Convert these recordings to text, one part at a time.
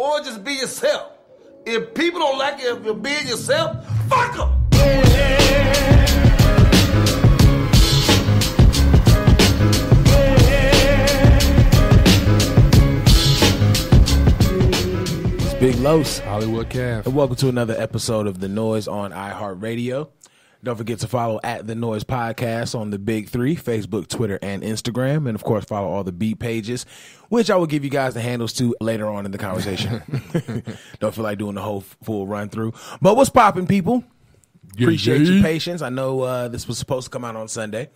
boy, just be yourself. If people don't like it if you're being yourself, fuck them. It's Big Los, Hollywood Kev, and welcome to another episode of The Noize on iHeartRadio. Don't forget to follow at The Noize Podcast on the Big Three, Facebook, Twitter, and Instagram. And, of course, follow all the beat pages, which I will give you guys the handles to later on in the conversation. Don't feel like doing the whole full run-through. But what's popping, people? Appreciate your patience. I know this was supposed to come out on Sunday,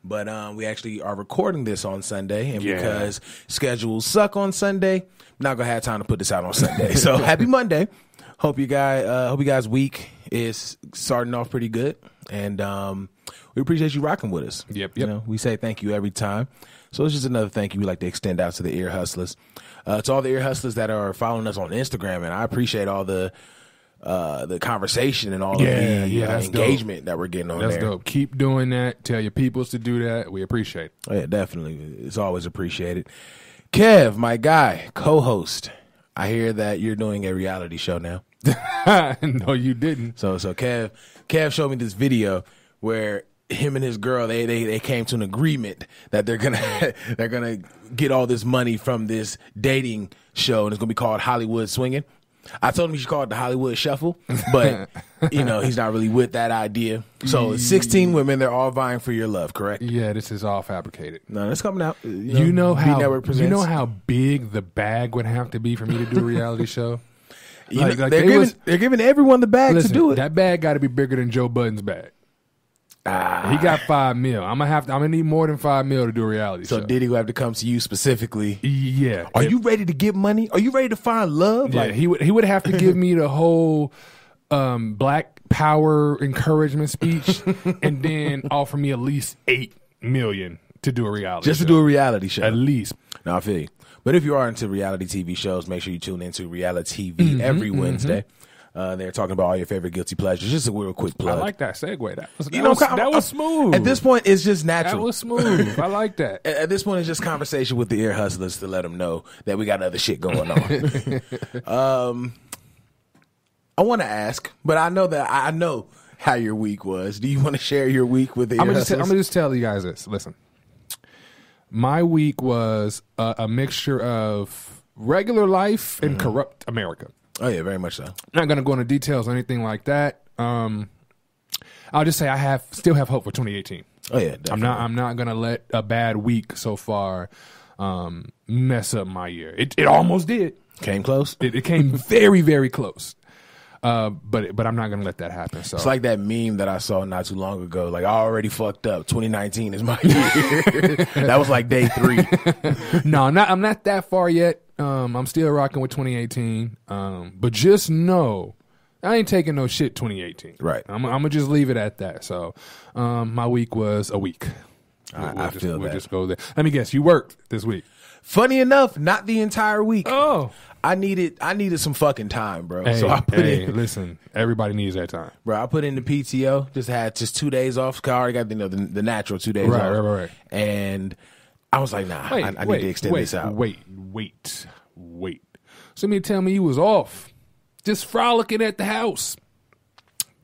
but we actually are recording this on Sunday. And because schedules suck on Sunday, I'm not going to have time to put this out on Sunday. So, happy Monday. Hope you guys' week is starting off pretty good, and we appreciate you rocking with us. Yep. You know, we say thank you every time, so it's just another thank you we like to extend out to the ear hustlers, to all the ear hustlers that are following us on Instagram, and I appreciate all the conversation and all the engagement that we're getting on there. That's dope. Keep doing that. Tell your peoples to do that. We appreciate it. Oh, yeah, definitely. It's always appreciated. Kev, my guy, co-host. I hear that you're doing a reality show now. No, you didn't. So Kev showed me this video where him and his girl they came to an agreement that they're gonna get all this money from this dating show, and it's gonna be called Hollywood Swinging. I told him he should call it the Hollywood Shuffle, but you know he's not really with that idea. So 16 women, they're all vying for your love, correct? Yeah, this is all fabricated. No, that's coming out. You know how big the bag would have to be for me to do a reality show. They're giving everyone the bag to do it. That bag got to be bigger than Joe Budden's bag. He got $5 million. I'm gonna need more than $5 million to do a reality show. So Diddy will have to come to you specifically. Yeah. Are you ready to get money? Are you ready to find love? Yeah. He would have to give me the whole Black Power encouragement speech, and then offer me at least $8 million to do a reality show. Just to do a reality show, at least. No, I feel you. But if you are into reality TV shows, make sure you tune into Reality TV every Wednesday. They're talking about all your favorite guilty pleasures. Just a real quick plug. I like that segue. That was smooth. At this point, it's just natural. That was smooth. I like that. At this point, it's just conversation with the ear hustlers to let them know that we got other shit going on. I want to ask, but I know how your week was. Do you want to share your week with the ear hustlers? I'm going to just tell you guys this. Listen. My week was a mixture of regular life and corrupt America. Oh, yeah, very much so. I'm not going to go into details or anything like that. I'll just say I still have hope for 2018. Oh, yeah, definitely. I'm not going to let a bad week so far mess up my year. It almost did. Came close? It came very, very close. But I'm not going to let that happen. So it's like that meme that I saw not too long ago. Like, I already fucked up. 2019 is my year. That was like day 3. No, I'm not that far yet. I'm still rocking with 2018. But just know, I ain't taking no shit 2018. Right. I'm going to just leave it at that. So my week was a week. I feel that. We'll just go there. Let me guess, you worked this week. Funny enough, not the entire week. Oh. I needed some fucking time, bro. Hey, so I put in. Listen, everybody needs that time, bro. I put in the PTO. Had 2 days off. Cause I already got the natural 2 days off. Right. And I was like, nah, I need to extend this out. Wait. So you tell me you was off, just frolicking at the house.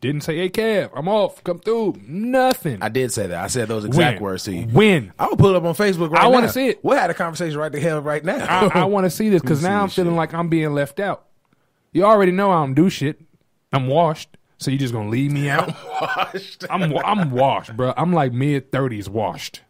Didn't say, hey, Kev, I'm off. Come through. Nothing. I did say that. I said those exact words to you. When? I will pull it up on Facebook right now. I want to see it. We'll have a conversation right now. I want to see this because now I'm feeling like I'm being left out. You already know I don't do shit. I'm washed. So you just going to leave me out? I'm washed, bro. I'm like mid-30s washed.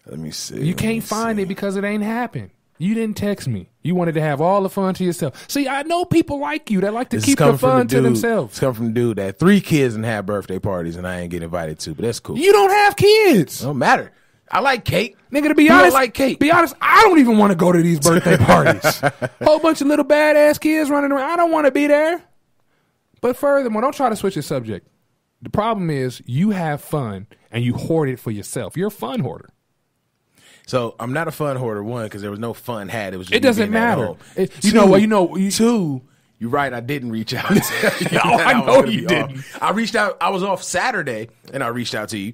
Let me see. You can't find it because it ain't happened. You didn't text me. You wanted to have all the fun to yourself. See, I know people like you that like to keep the fun to themselves. It's coming from a dude that had 3 kids and had birthday parties and I ain't get invited to, but that's cool. You don't have kids. Don't matter. I like cake. Nigga, to be honest, I like cake. Be honest, I don't even want to go to these birthday parties. Whole bunch of little badass kids running around. I don't want to be there. But furthermore, don't try to switch the subject. The problem is you have fun and you hoard it for yourself. You're a fun hoarder. So I'm not a fun hoarder, one, because there was no fun had. It was just it doesn't matter. Two, you're right. I didn't reach out. I know you didn't. I reached out. I was off Saturday, and I reached out to you.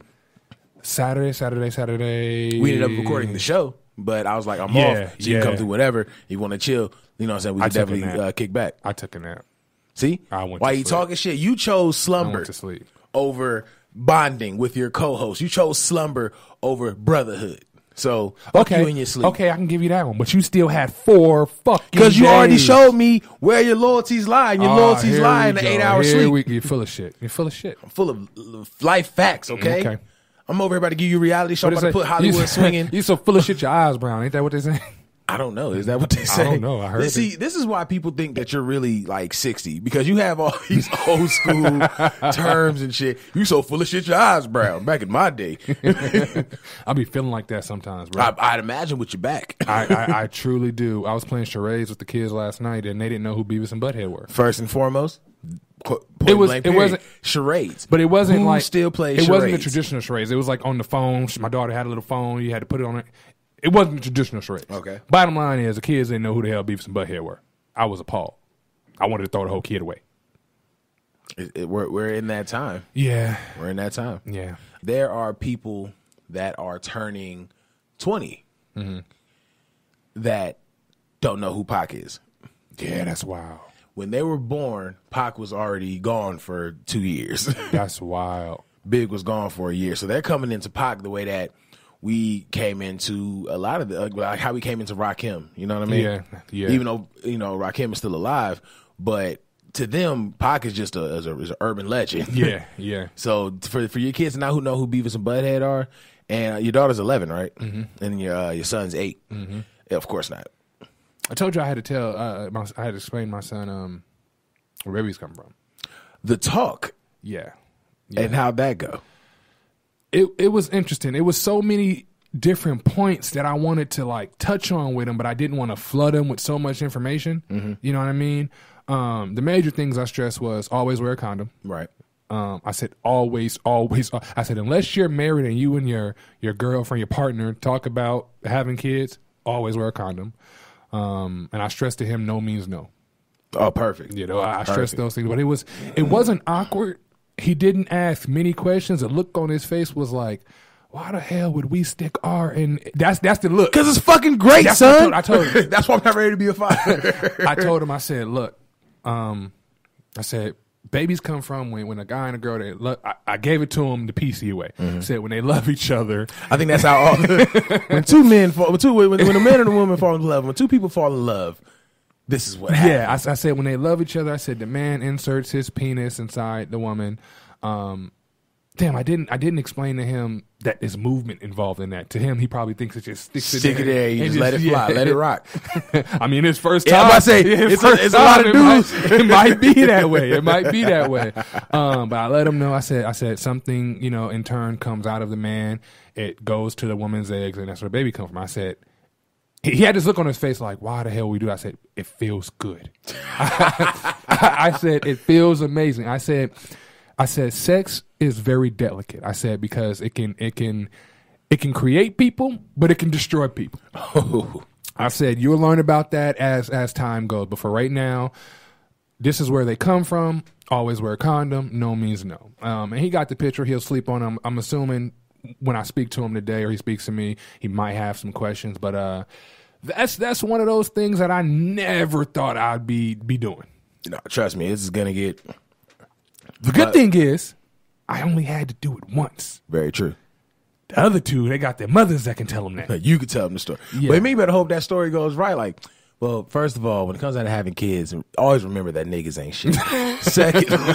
Saturday. We ended up recording the show, but I was like, I'm off. So you can come through whenever you want to chill. You know what I'm saying? We could definitely kick back. I took a nap. See? Why you talking shit? You chose slumber I went to sleep. over bonding with your co-host. You chose slumber over brotherhood. So, fuck you in your sleep. Okay, I can give you that one. But you still had 4 fucking because you days. already showed me where your loyalties lie. And your loyalties lie in the 8-hour sleep. You're full of shit. You're full of shit. I'm full of life facts, okay? Okay. I'm over here about to give you a reality show. I'm about to put Hollywood swinging. You so full of shit, your eyes brown. Ain't that what they say? I don't know. Is that what they say? I don't know. I heard it. See, this is why people think that you're really like 60 because you have all these old school terms and shit. You so full of shit, your eyes brown. Back in my day, I be feeling like that sometimes, bro. I'd imagine with your back. I truly do. I was playing charades with the kids last night, and they didn't know who Beavis and Butthead were. First and foremost, it wasn't charades, but it wasn't who like still plays. It charades? wasn't the traditional charades. It was like on the phone. My daughter had a little phone. You had to put it on it. It wasn't traditional charades. Okay. Bottom line is, the kids didn't know who the hell Beavis and Butthead were. I was appalled. I wanted to throw the whole kid away. We're in that time. Yeah. We're in that time. Yeah. There are people that are turning 20 that don't know who Pac is. Yeah, that's wild. When they were born, Pac was already gone for 2 years. That's wild. Big was gone for a year. So they're coming into Pac the way that we came into a lot of the, like how we came into Rakim. You know what I mean? Yeah. Even though, Rakim is still alive, but to them, Pac is just an urban legend. Yeah. So for your kids now who know who Beavis and Butthead are, and your daughter's 11, right? Mm-hmm. And your son's 8. Mm-hmm. Yeah, of course not. I told you I had to tell, I had to explain to my son where babies come from. The talk. Yeah. And how'd that go? It was interesting. It was so many different points that I wanted to like touch on with him, but I didn't want to flood him with so much information. Mm-hmm. You know what I mean? The major things I stressed was always wear a condom. Right. I said always. I said unless you're married and you and your girlfriend, your partner talk about having kids, always wear a condom. And I stressed to him, no means no. Oh, perfect. I stressed those things, but it wasn't awkward. He didn't ask many questions. The look on his face was like, why the hell would we stick R in? That's the look. Because it's fucking great, son. I told him. That's why I'm not ready to be a father. I told him, I said, look, I said, babies come from when a guy and a girl, I gave it to him the PC way. Mm-hmm. Said when they love each other. I think that's how when two men fall, when a man and a woman fall in love, when two people fall in love, this is what happens. Yeah, I said when they love each other, I said the man inserts his penis inside the woman. Damn, I didn't explain to him that there's movement involved in that. To him, he probably thinks it just sticks Stick it there. You just let it fly, let it rock. I mean, his first time. Yeah, I say it's a lot of dudes. It might be that way. It might be that way. But I let him know. I said something, in turn comes out of the man. It goes to the woman's eggs, and that's where the baby comes from. I said. He had this look on his face like, why the hell we do? I said, it feels good. I said, it feels amazing. I said, sex is very delicate. I said, because it can create people, but it can destroy people. Oh. I said, you'll learn about that as time goes. But for right now, this is where they come from. Always wear a condom. No means no. And he got the picture. He'll sleep on them. I'm assuming when I speak to him today or he speaks to me, he might have some questions. But that's one of those things that I never thought I'd be doing. No, trust me, this is gonna get. The good thing is, I only had to do it once. Very true. The other two, they got their mothers that can tell them that. You can tell them the story. Yeah. But you better hope that story goes right. Like, well, first of all, when it comes down to having kids, always remember that niggas ain't shit. Secondly,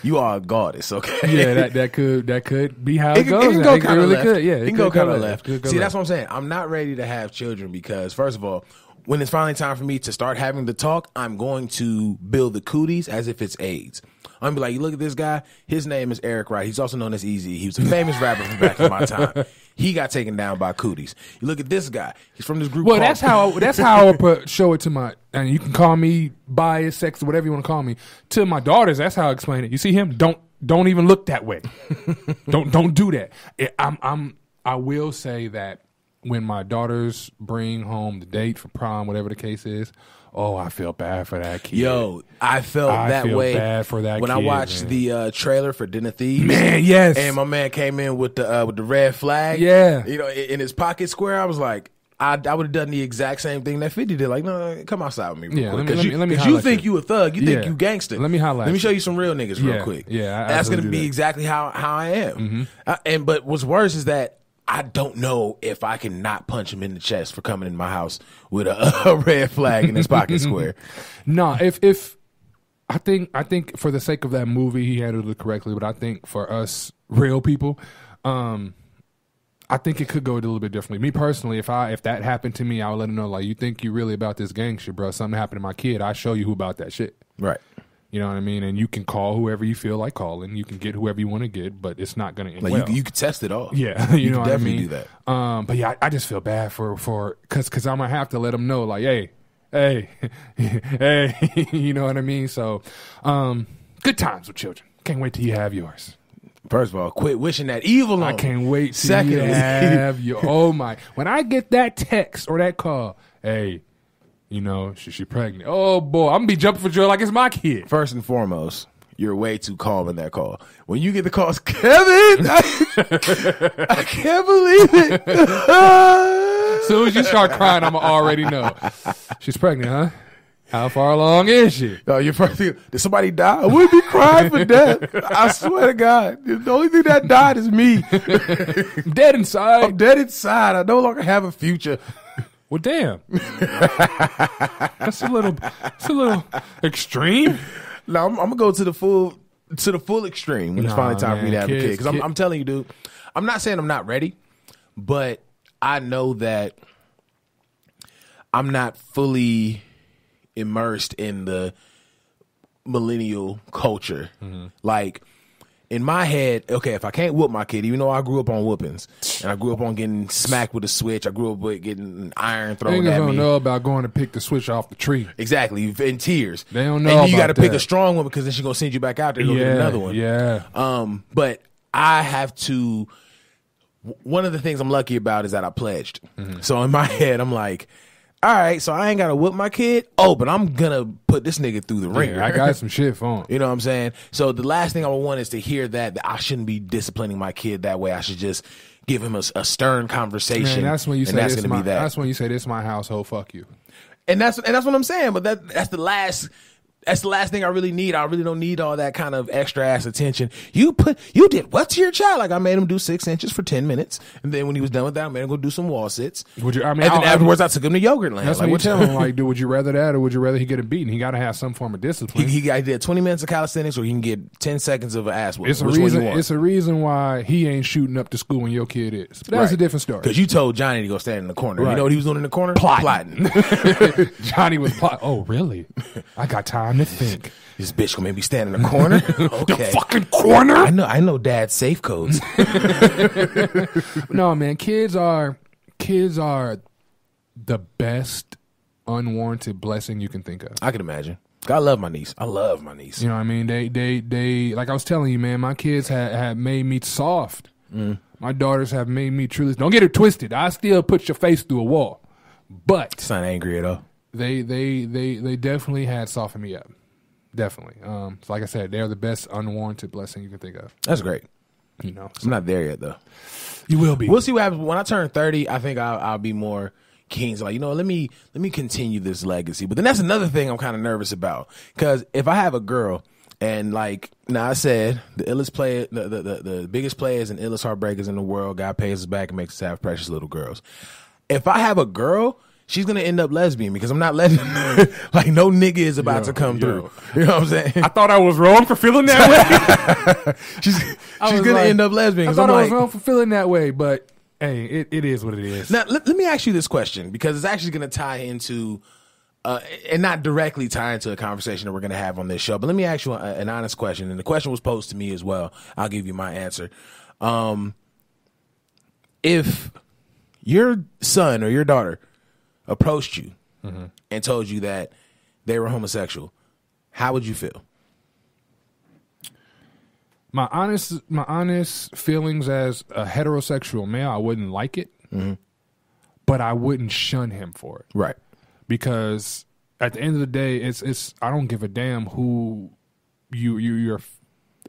you are a goddess, okay? Yeah, that could be how it goes. It can go kind of left. Could, yeah, it can go kind of left. See, that's what I'm saying. I'm not ready to have children because, first of all, when it's finally time for me to start having the talk, I'm going to build the cooties as if it's AIDS. I'm gonna be like, you look at this guy. His name is Eric Wright. He's also known as Easy. He was a famous rapper from back in my time. He got taken down by cooties. You look at this guy. He's from this group. Well, that's how I would show it to my. And you can call me biased, sex, whatever you want to call me. To my daughters, that's how I explain it. You see him? Don't even look that way. don't do that. I will say that when my daughters bring home the date for prom, whatever the case is. Oh, I feel bad for that kid. Yo, I felt that way bad for that when kid, I watched the trailer for Den of Thieves. Man, yes. And my man came in with the red flag. Yeah. In his pocket square. I was like, I would have done the exact same thing that 50 did. Like, no, come outside with me real quick. Because you think you a thug. You think you gangster. Let me highlight. Let me show you some real niggas real quick. Yeah, that's going to be exactly how I am. But what's worse is that I don't know if I can not punch him in the chest for coming in my house with a red flag in his pocket square. No, if I think for the sake of that movie, he handled it correctly. But I think for us real people, I think it could go a little bit differently. Me personally, if that happened to me, I would let him know, like, you think you really about this gang shit, bro. Something happened to my kid. I show you who about that shit. Right. You know what I mean? And you can call whoever you feel like calling. You can get whoever you want to get, but it's not going to end well. You could test it all. Yeah. You know what I mean? Do that. But yeah, I just feel bad for because I'm going to have to let him know, like, hey, you know what I mean? So good times with children. Can't wait till you have yours. First of all, quit wishing that evil on. I can't wait till you have your. Oh my! When I get that text or that call, hey, you know she pregnant. Oh boy, I'm gonna be jumping for joy like it's my kid. First and foremost, you're way too calm in that call. When you get the calls, Kevin, I can't believe it. As soon as you start crying, I'm already know she's pregnant, huh? How far along is she? No, your first thing, did somebody die? I wouldn't be crying for death. I swear to God. The only thing that died is me. I'm dead inside. I'm dead inside. I no longer have a future. Well, damn. That's a little extreme. No, I'm gonna go to the full extreme when it's finally time for me to have a kid. Because I'm telling you, dude, I'm not saying I'm not ready, but I know that I'm not fully immersed in the millennial culture. Like, in my head, okay, if I can't whoop my kid, even though I grew up on whoopings and I grew up on getting smacked with a switch, I grew up with getting an iron thrown at me. Niggas don't know about going to pick the switch off the tree. Exactly, in tears. They don't know. And you got to pick a strong one because then she's gonna send you back out there to go get another one. Yeah. But I have to. One of the things I'm lucky about is that I pledged. So in my head, I'm like, all right, so I ain't got to whoop my kid. Oh, but I'm going to put this nigga through the ringer. I got some shit for him. You know what I'm saying? So the last thing I would want is to hear that I shouldn't be disciplining my kid that way. I should just give him a stern conversation. Man, that's when you say that's going to be that. That's when you say, this is my household, fuck you. And that's what I'm saying. But that's the last thing I really need. I really don't need all that kind of extra ass attention. You did what to your child? Like, I made him do 6 inches for 10 minutes. And then when he was done with that, I made him go do some wall sits. And then afterwards, I took him to yogurt land. That's like, what you tell him, like, dude, would you rather that or would you rather he get a beating? He got to have some form of discipline. He did 20 minutes of calisthenics or he can get 10 seconds of an ass whooping. It's a reason why he ain't shooting up to school when your kid is. But that's a different story. Because you told Johnny to go stand in the corner. Right. You know what he was doing in the corner? Plotting. Johnny was plotting. Oh, really? I got time to think. This bitch gonna make me stand in the corner? Okay. The fucking corner? I know dad's safe codes. No, man, kids are the best unwarranted blessing you can think of. I can imagine. I love my niece. You know what I mean? They like I was telling you, man, my kids have made me soft. My daughters have made me truly. Don't get it twisted. I still put your face through a wall. But it's not angry at all. They definitely had softened me up. Definitely. So like I said, they're the best unwarranted blessing you can think of. That's great. You know, I'm not there yet though. You will be. We'll see what happens when I turn 30. I think I'll be more keen. So like, you know, let me continue this legacy. But then that's another thing I'm kind of nervous about, because if I have a girl and like, now I said the illest player, the biggest players and illest heartbreakers in the world, God pays us back and makes us have precious little girls. If I have a girl, she's going to end up lesbian because I'm not letting like no nigga is about to come through. You know what I'm saying? I thought I was wrong for feeling that way. she's going to end up lesbian. I thought I was wrong for feeling that way, but hey, it is what it is. Now, let me ask you this question, because it's actually going to tie into, and not directly tie into a conversation that we're going to have on this show, but let me ask you an honest question. And the question was posed to me as well. I'll give you my answer. If your son or your daughter approached you and told you that they were homosexual, how would you feel? My honest feelings as a heterosexual male, I wouldn't like it, but I wouldn't shun him for it. Right. Because at the end of the day, it's I don't give a damn who you're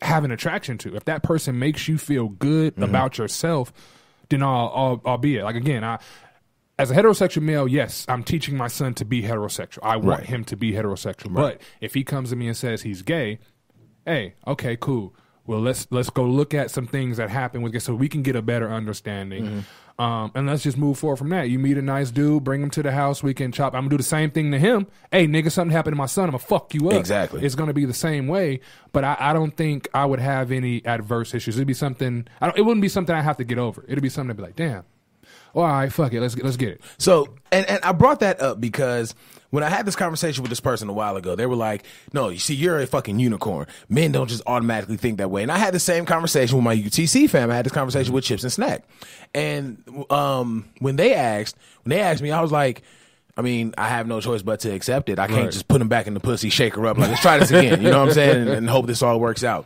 having attraction to. If that person makes you feel good about yourself, then I'll be it. Like, again, as a heterosexual male, yes, I'm teaching my son to be heterosexual. I want him to be heterosexual. Right. But if he comes to me and says he's gay, hey, okay, cool. Well, let's go look at some things that happen with it so we can get a better understanding. And let's just move forward from that. You meet a nice dude, bring him to the house, we can chop. I'm going to do the same thing to him. Hey, nigga, something happened to my son. I'm going to fuck you up. Exactly. It's going to be the same way. But I don't think I would have any adverse issues. It'd be something, it wouldn't be something I have to get over. It'd be something to be like, damn. Well, all right, fuck it. Let's get it. So, and I brought that up because when I had this conversation with this person a while ago, they were like, no, you see, you're a fucking unicorn. Men don't just automatically think that way. And I had the same conversation with my UTC fam. I had this conversation with Chips and Snack. And when they asked me, I was like, I mean, I have no choice but to accept it. I can't just put them back in the pussy, shake her up, like, let's try this again. You know what I'm saying? And hope this all works out.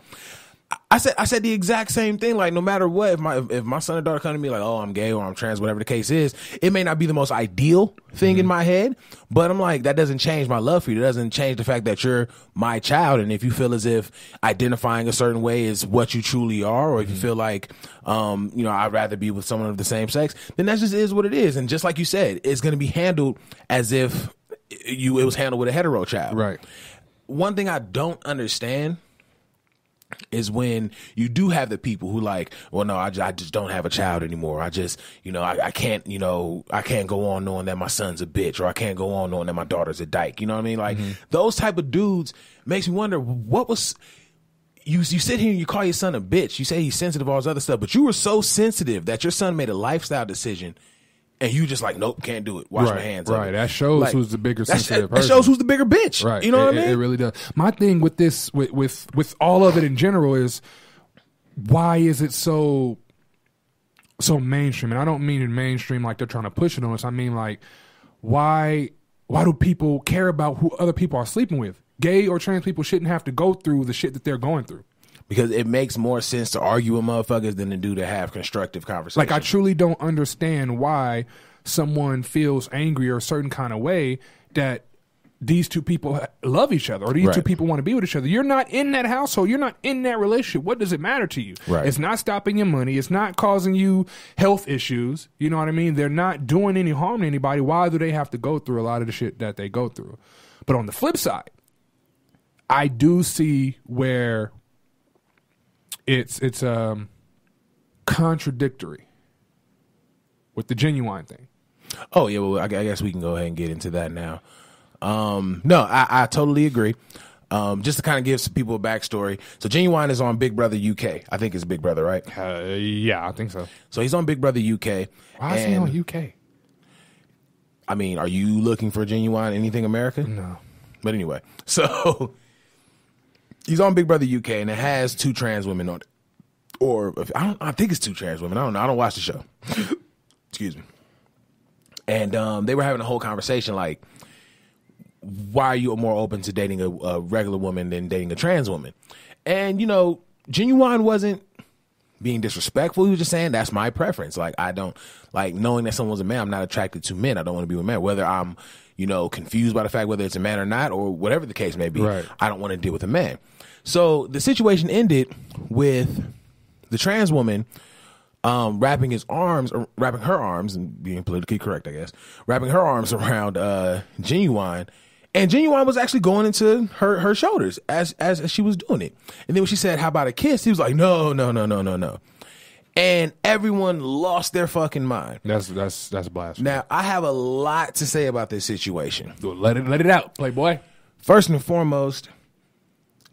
I said the exact same thing. Like, no matter what, if my son or daughter come to me like, oh, I'm gay or I'm trans, whatever the case is, it may not be the most ideal thing in my head, but I'm like, that doesn't change my love for you. It doesn't change the fact that you're my child. And if you feel as if identifying a certain way is what you truly are, or if you feel like, I'd rather be with someone of the same sex, then that just is what it is. And just like you said, it's going to be handled as if it was handled with a hetero child. Right. One thing I don't understand is when you do have the people who like, well, no, I just don't have a child anymore. I just, I can't go on knowing that my son's a bitch, or I can't go on knowing that my daughter's a dyke. You know what I mean? Like those type of dudes makes me wonder what was, you sit here and you call your son a bitch. You say he's sensitive, all this other stuff, but you were so sensitive that your son made a lifestyle decision. And you just like, nope, can't do it. Wash my hands. Right. That shows who's the bigger sensitive person. That shows who's the bigger bitch. Right. You know what I mean? It really does. My thing with this, with all of it in general is, why is it so mainstream? And I don't mean in mainstream like they're trying to push it on us. I mean like, why do people care about who other people are sleeping with? Gay or trans people shouldn't have to go through the shit that they're going through. Because it makes more sense to argue with motherfuckers than to have constructive conversations. Like, I truly don't understand why someone feels angry or a certain kind of way that these two people love each other or these two people want to be with each other. You're not in that household. You're not in that relationship. What does it matter to you? Right. It's not stopping your money. It's not causing you health issues. You know what I mean? They're not doing any harm to anybody. Why do they have to go through a lot of the shit that they go through? But on the flip side, I do see where it's contradictory with the Ginuwine thing. Oh yeah, well I guess we can go ahead and get into that now. No, I totally agree. Just to kind of give some people a backstory. So Ginuwine is on Big Brother UK. I think it's Big Brother, right? Yeah, I think so. So he's on Big Brother UK. Why is he on UK? I mean, are you looking for Ginuwine anything America? No. But anyway, so he's on Big Brother UK, and it has 2 trans women on it. Or I think it's 2 trans women. I don't know. I don't watch the show. Excuse me. And they were having a whole conversation like, why are you more open to dating a regular woman than dating a trans woman? And, Ginuwine wasn't being disrespectful. He was just saying, that's my preference. Like, I don't, like, knowing that someone's a man, I'm not attracted to men. I don't want to be with men. Whether I'm, confused by the fact whether it's a man or not, or whatever the case may be, I don't want to deal with a man. So the situation ended with the trans woman wrapping her arms, and being politically correct, I guess, wrapping her arms around Ginuwine. And Ginuwine was actually going into her shoulders as she was doing it. And then when she said, how about a kiss? He was like, no. And everyone lost their fucking mind. That's blasphemy. Now, I have a lot to say about this situation. Let it out, Playboy. First and foremost,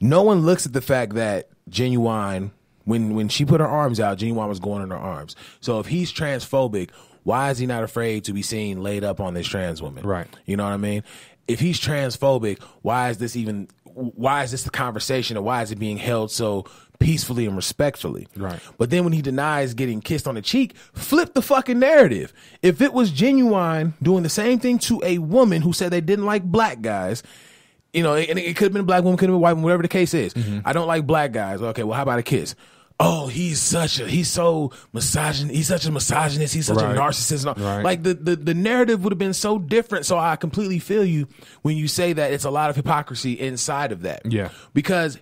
no one looks at the fact that Ginuwine, when she put her arms out, Ginuwine was going in her arms. So if he's transphobic, why is he not afraid to be seen laid up on this trans woman? Right. You know what I mean? If he's transphobic, why is this the conversation, or why is it being held so peacefully and respectfully? Right. But then when he denies getting kissed on the cheek, flip the fucking narrative. If it was Ginuwine doing the same thing to a woman who said they didn't like black guys, and it could have been a black woman, could have been a white woman, whatever the case is. Mm-hmm. I don't like black guys. Okay, well, how about a kiss? Oh, he's such a misogynist. He's such a narcissist. Right. Like the narrative would have been so different. So I completely feel you when you say that it's a lot of hypocrisy inside of that. Yeah. Because,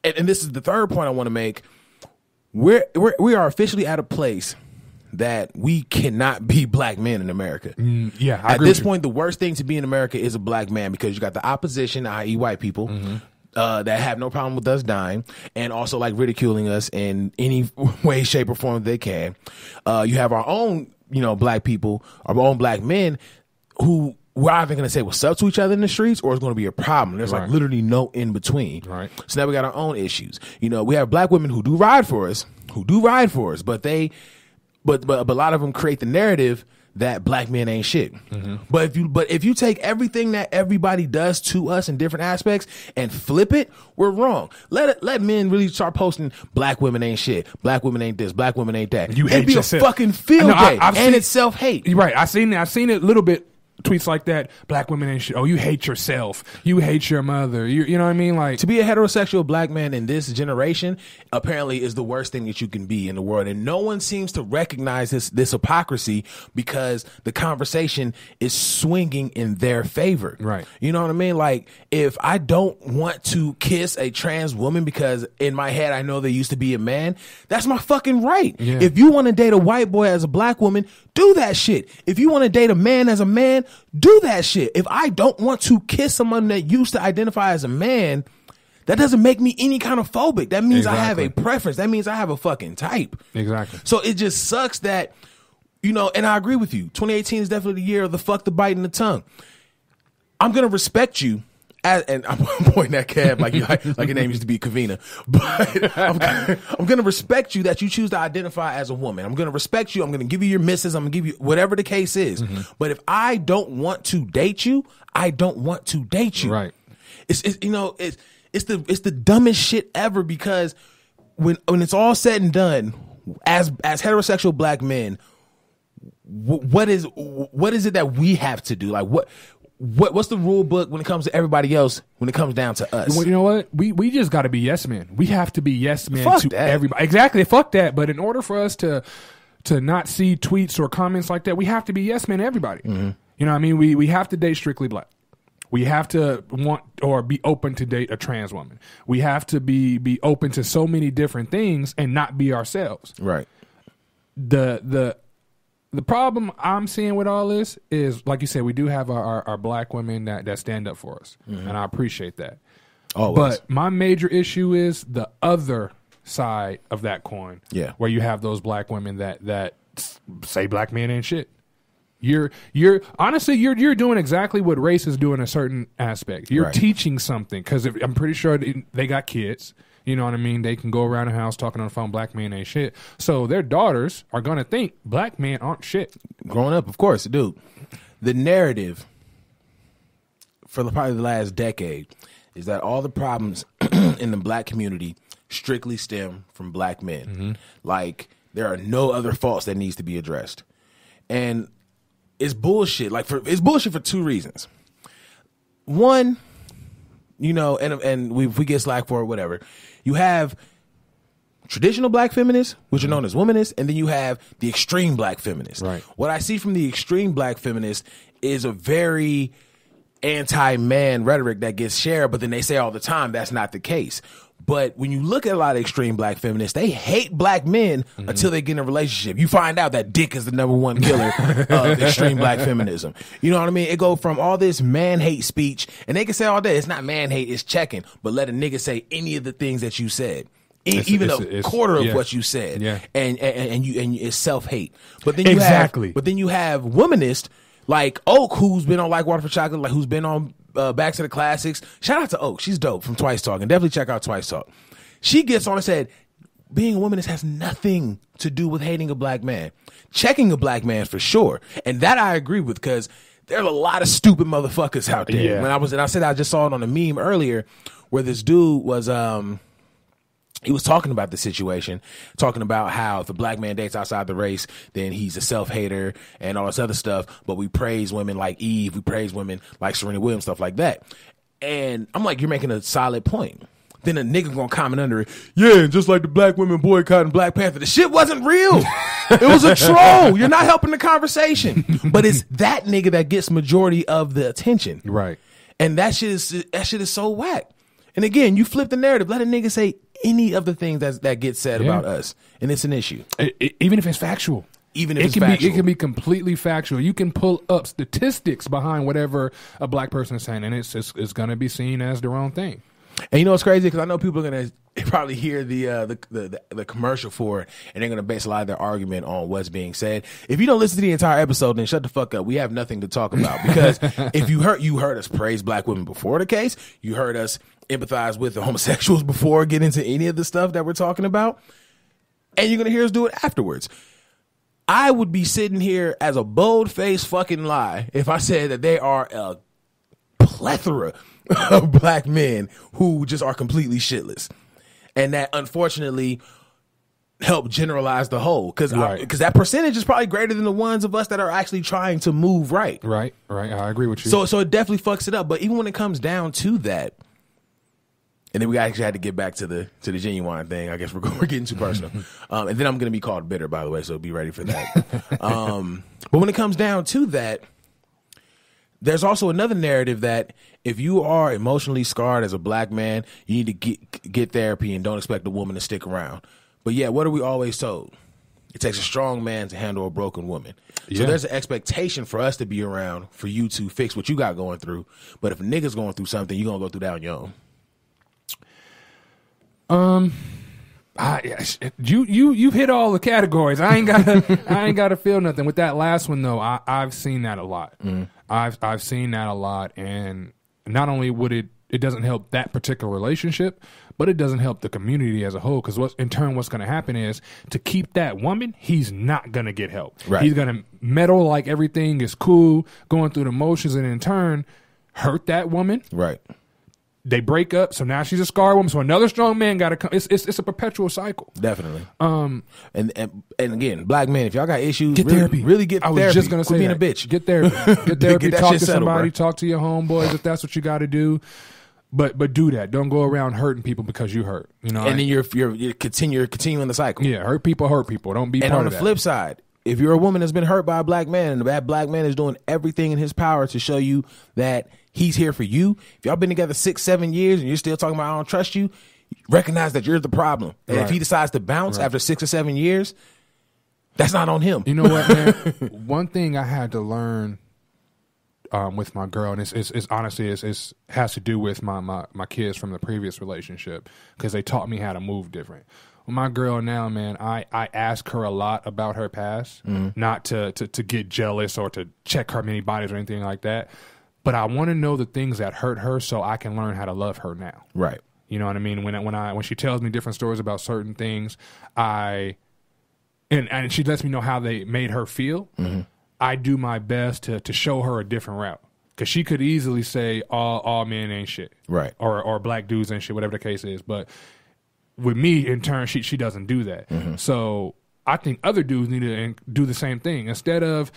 and this is the third point I want to make. We are officially at a place that we cannot be black men in America. Yeah, I at agree this with you. point, the worst thing to be in America is a black man, because you got the opposition, i.e. white people, that have no problem with us dying and also like ridiculing us in any way, shape, or form they can. You have our own, black people, our own black men who we're either going to say what's up to each other in the streets, or it's going to be a problem. There's like literally no in between. Right. So now we got our own issues. We have black women who do ride for us, but a lot of them create the narrative that black men ain't shit. But if you take everything that everybody does to us in different aspects and flip it, we're wrong. Let men really start posting black women ain't shit, black women ain't this, black women ain't that. You hate It'd be yourself. a fucking field day, and it's self-hate. You're right. I've seen it a little bit. Tweets like that, black women ain't shit. Oh, you hate yourself. You hate your mother. You know what I mean? Like, to be a heterosexual black man in this generation apparently is the worst thing that you can be in the world, and no one seems to recognize this hypocrisy, because the conversation is swinging in their favor. Right. You know what I mean? Like, if I don't want to kiss a trans woman because in my head I know they used to be a man, that's my fucking right. Yeah. If you want to date a white boy as a black woman, do that shit. If you want to date a man as a man, do that shit. If I don't want to kiss someone that used to identify as a man, that doesn't make me any kind of phobic. That means I have a preference. That means I have a fucking type. Exactly. So it just sucks that, and I agree with you. 2018 is definitely the year of the fuck, the bite, and the tongue. I'm going to respect you. And I'm pointing at Kev like your name used to be Kavina, but I'm going to respect you that you choose to identify as a woman. I'm going to respect you. I'm going to give you your misses. I'm going to give you whatever the case is. But if I don't want to date you, I don't want to date you. Right. It's the dumbest shit ever, because when it's all said and done, as heterosexual black men, what is it that we have to do? Like what's the rule book when it comes to everybody else, when it comes down to us? Well, you know what? We just got to be yes men. We have to be yes men Fuck to that. everybody. Exactly. Fuck that. But in order for us to not see tweets or comments like that, we have to be yes men to everybody. You know what I mean? We have to date strictly black. We have to want or be open to date a trans woman. We have to be open to so many different things and not be ourselves. Right. The problem I'm seeing with all this is, like you said, we do have our black women that stand up for us, and I appreciate that. Always. But my major issue is the other side of that coin, where you have those black women that say black men ain't shit. You're honestly you're doing exactly what race is doing in a certain aspect. You're teaching something, because I'm pretty sure they got kids. You know what I mean? They can go around the house talking on the phone, black men ain't shit. So their daughters are going to think black men aren't shit. Growing up, of course, dude. The narrative for probably the last decade is that all the problems in the black community strictly stem from black men. Like, there are no other faults that needs to be addressed. And it's bullshit. It's bullshit for two reasons. One, and we get slack for it, whatever. You have traditional black feminists, which are known as womanists, and then you have the extreme black feminists. Right. What I see from the extreme black feminists is a very anti-man rhetoric that gets shared, but then they say all the time that's not the case. But when you look at a lot of extreme black feminists, they hate black men until they get in a relationship. You find out that dick is the number one killer of extreme black feminism. You know what I mean? It go from all this man hate speech, and they can say all day, it's not man hate, it's checking, but let a nigga say any of the things that you said. Even a quarter of what you said, and it's self hate. But then you have womanist like Oak, who's been on Like Water for Chocolate, like who's been on Back to the Classics. Shout out to Oak, she's dope, from Twice Talk, and definitely check out Twice Talk. She gets on and said, being a womanist has nothing to do with hating a black man. Checking a black man for sure, and that I agree with, because there are a lot of stupid motherfuckers out there. I just saw it on a meme earlier where this dude was he was talking about the situation, talking about how if a black man dates outside the race, then he's a self-hater and all this other stuff. But we praise women like Eve. We praise women like Serena Williams, stuff like that. And I'm like, you're making a solid point. Then a nigga gonna comment under it, yeah, just like the black women boycotting Black Panther. The shit wasn't real. It was a troll. You're not helping the conversation. But it's that nigga that gets majority of the attention. Right. And that shit is so whack. And again, you flip the narrative. Let a nigga say any of the things that get said about us, and it's an issue. Even if it's factual. even if it's factual. It can be completely factual. You can pull up statistics behind whatever a black person is saying, and it's going to be seen as the wrong thing. And you know what's crazy? Because I know people are going to probably hear the commercial for it, and they're going to base a lot of their argument on what's being said. If you don't listen to the entire episode, then shut the fuck up. We have nothing to talk about. Because if you heard us praise black women before the case, you heard us empathize with the homosexuals before getting into any of the stuff that we're talking about, and you're going to hear us do it afterwards. I would be sitting here as a bold-faced fucking lie if I said that they are a plethora of black men who just are completely shitless, and that unfortunately help generalize the whole, because that percentage is probably greater than the ones of us that are actually trying to move right. Right. I agree with you. So it definitely fucks it up. But even when it comes down to that, and then we actually had to get back to the Ginuwine thing. I guess we're getting too personal, and then I'm going to be called bitter, by the way. So be ready for that. But when it comes down to that, there's also another narrative that if you are emotionally scarred as a black man, you need to get therapy and don't expect a woman to stick around. But yeah, what are we always told? It takes a strong man to handle a broken woman. Yeah. So there's an expectation for us to be around for you to fix what you got going through. But if a nigga's going through something, you're going to go through that on your own. You've hit all the categories. I ain't gotta feel nothing with that last one though. I've seen that a lot. I've seen that a lot, and not only would it doesn't help that particular relationship, but it doesn't help the community as a whole. Because what's going to happen is, to keep that woman, he's not gonna get help. Right. He's gonna meddle like everything is cool, going through the motions, and in turn hurt that woman. Right. They break up, so now she's a scarred woman. So another strong man got to come. It's a perpetual cycle. Definitely. And again, black men, if y'all got issues, get therapy. Really get therapy. I was just gonna say being that. A bitch. Get therapy. Get therapy. Get talk to settled, somebody. bro. Talk to your homeboys if that's what you got to do. But do that. Don't go around hurting people because you hurt. You know. And then you're continuing the cycle. Yeah, hurt people. Don't be. And part on of the that. flip side, if you're a woman that's been hurt by a black man, and that black man is doing everything in his power to show you that he's here for you, if y'all been together 6-7 years and you're still talking about I don't trust you, recognize that you're the problem. And if he decides to bounce after 6 or 7 years, that's not on him. You know what, man? One thing I had to learn with my girl, and it's honestly has to do with my kids from the previous relationship, because they taught me how to move different. My girl now, man, I ask her a lot about her past, not to get jealous or to check her many bodies or anything like that. But I want to know the things that hurt her so I can learn how to love her now. Right. You know what I mean? When she tells me different stories about certain things, and she lets me know how they made her feel, I do my best to show her a different route. Because she could easily say all men ain't shit. Right. Or black dudes ain't shit, whatever the case is. But with me, in turn, she doesn't do that. So I think other dudes need to do the same thing. Instead of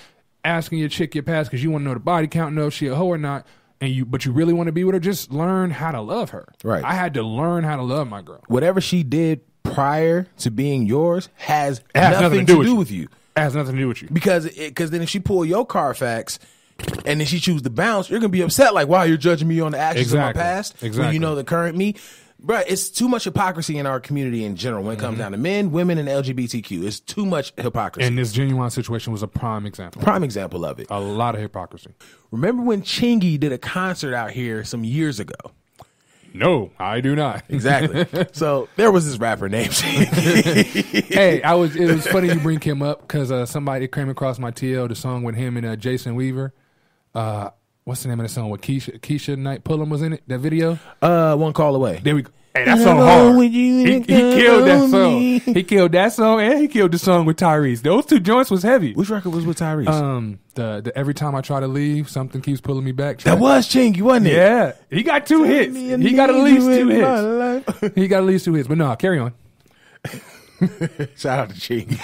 asking your chick your past because you want to know the body count, know if she a hoe or not, but you really want to be with her, just learn how to love her. Right. I had to learn how to love my girl. Whatever she did prior to being yours has nothing to do with you. It has nothing to do with you. Because then if she pull your Carfax and then she choose to bounce, you're going to be upset like, wow, you're judging me on the actions of my past. When you know the current me. Bro, it's too much hypocrisy in our community in general when it comes down to men, women, and LGBTQ. It's too much hypocrisy. And this Ginuwine situation was a prime example. Prime example of it. A lot of hypocrisy. Remember when Chingy did a concert out here some years ago? No, I do not. Exactly. So there was this rapper named Chingy. Hey, it was funny you bring him up because somebody came across my TL, the song with him and Jason Weaver. What's the name of the song with Keisha Knight Pullum was in it? That video? One Call Away. There we go. Hey, that song hard. He killed that song. He killed that song and he killed the song with Tyrese. Those two joints was heavy. Which record was with Tyrese? The Every Time I Try to Leave, Something Keeps Pulling Me Back. That was Chingy, wasn't it? Yeah. He got 2 hits. He got at least 2 hits. He got at least 2 hits. But no, carry on. Shout out to Chingy.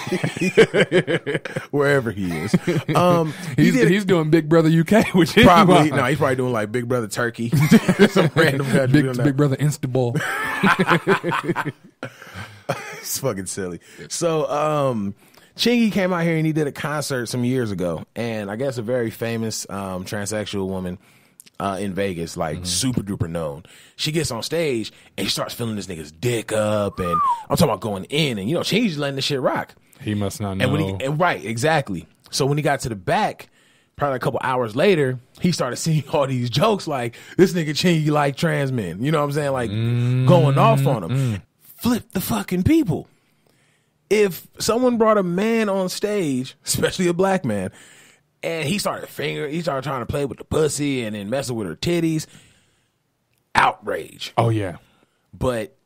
Wherever he is. He's doing Big Brother UK, which is probably he's probably doing like Big Brother Turkey. Some random country. Big Brother Instable. It's fucking silly. So Chingy came out here and he did a concert some years ago, and I guess a very famous transsexual woman in Vegas, like super duper known. She gets on stage and she starts filling this nigga's dick up, and I'm talking about going in, and Chingy's letting this shit rock. He must not know. Right, exactly. So when he got to the back, probably a couple hours later, he started seeing all these jokes like, this nigga Chingy like trans men. You know what I'm saying? Like going off on him. Flip the fucking people. If someone brought a man on stage, especially a black man, and he started trying to play with the pussy and then messing with her titties, outrage. Oh, yeah. But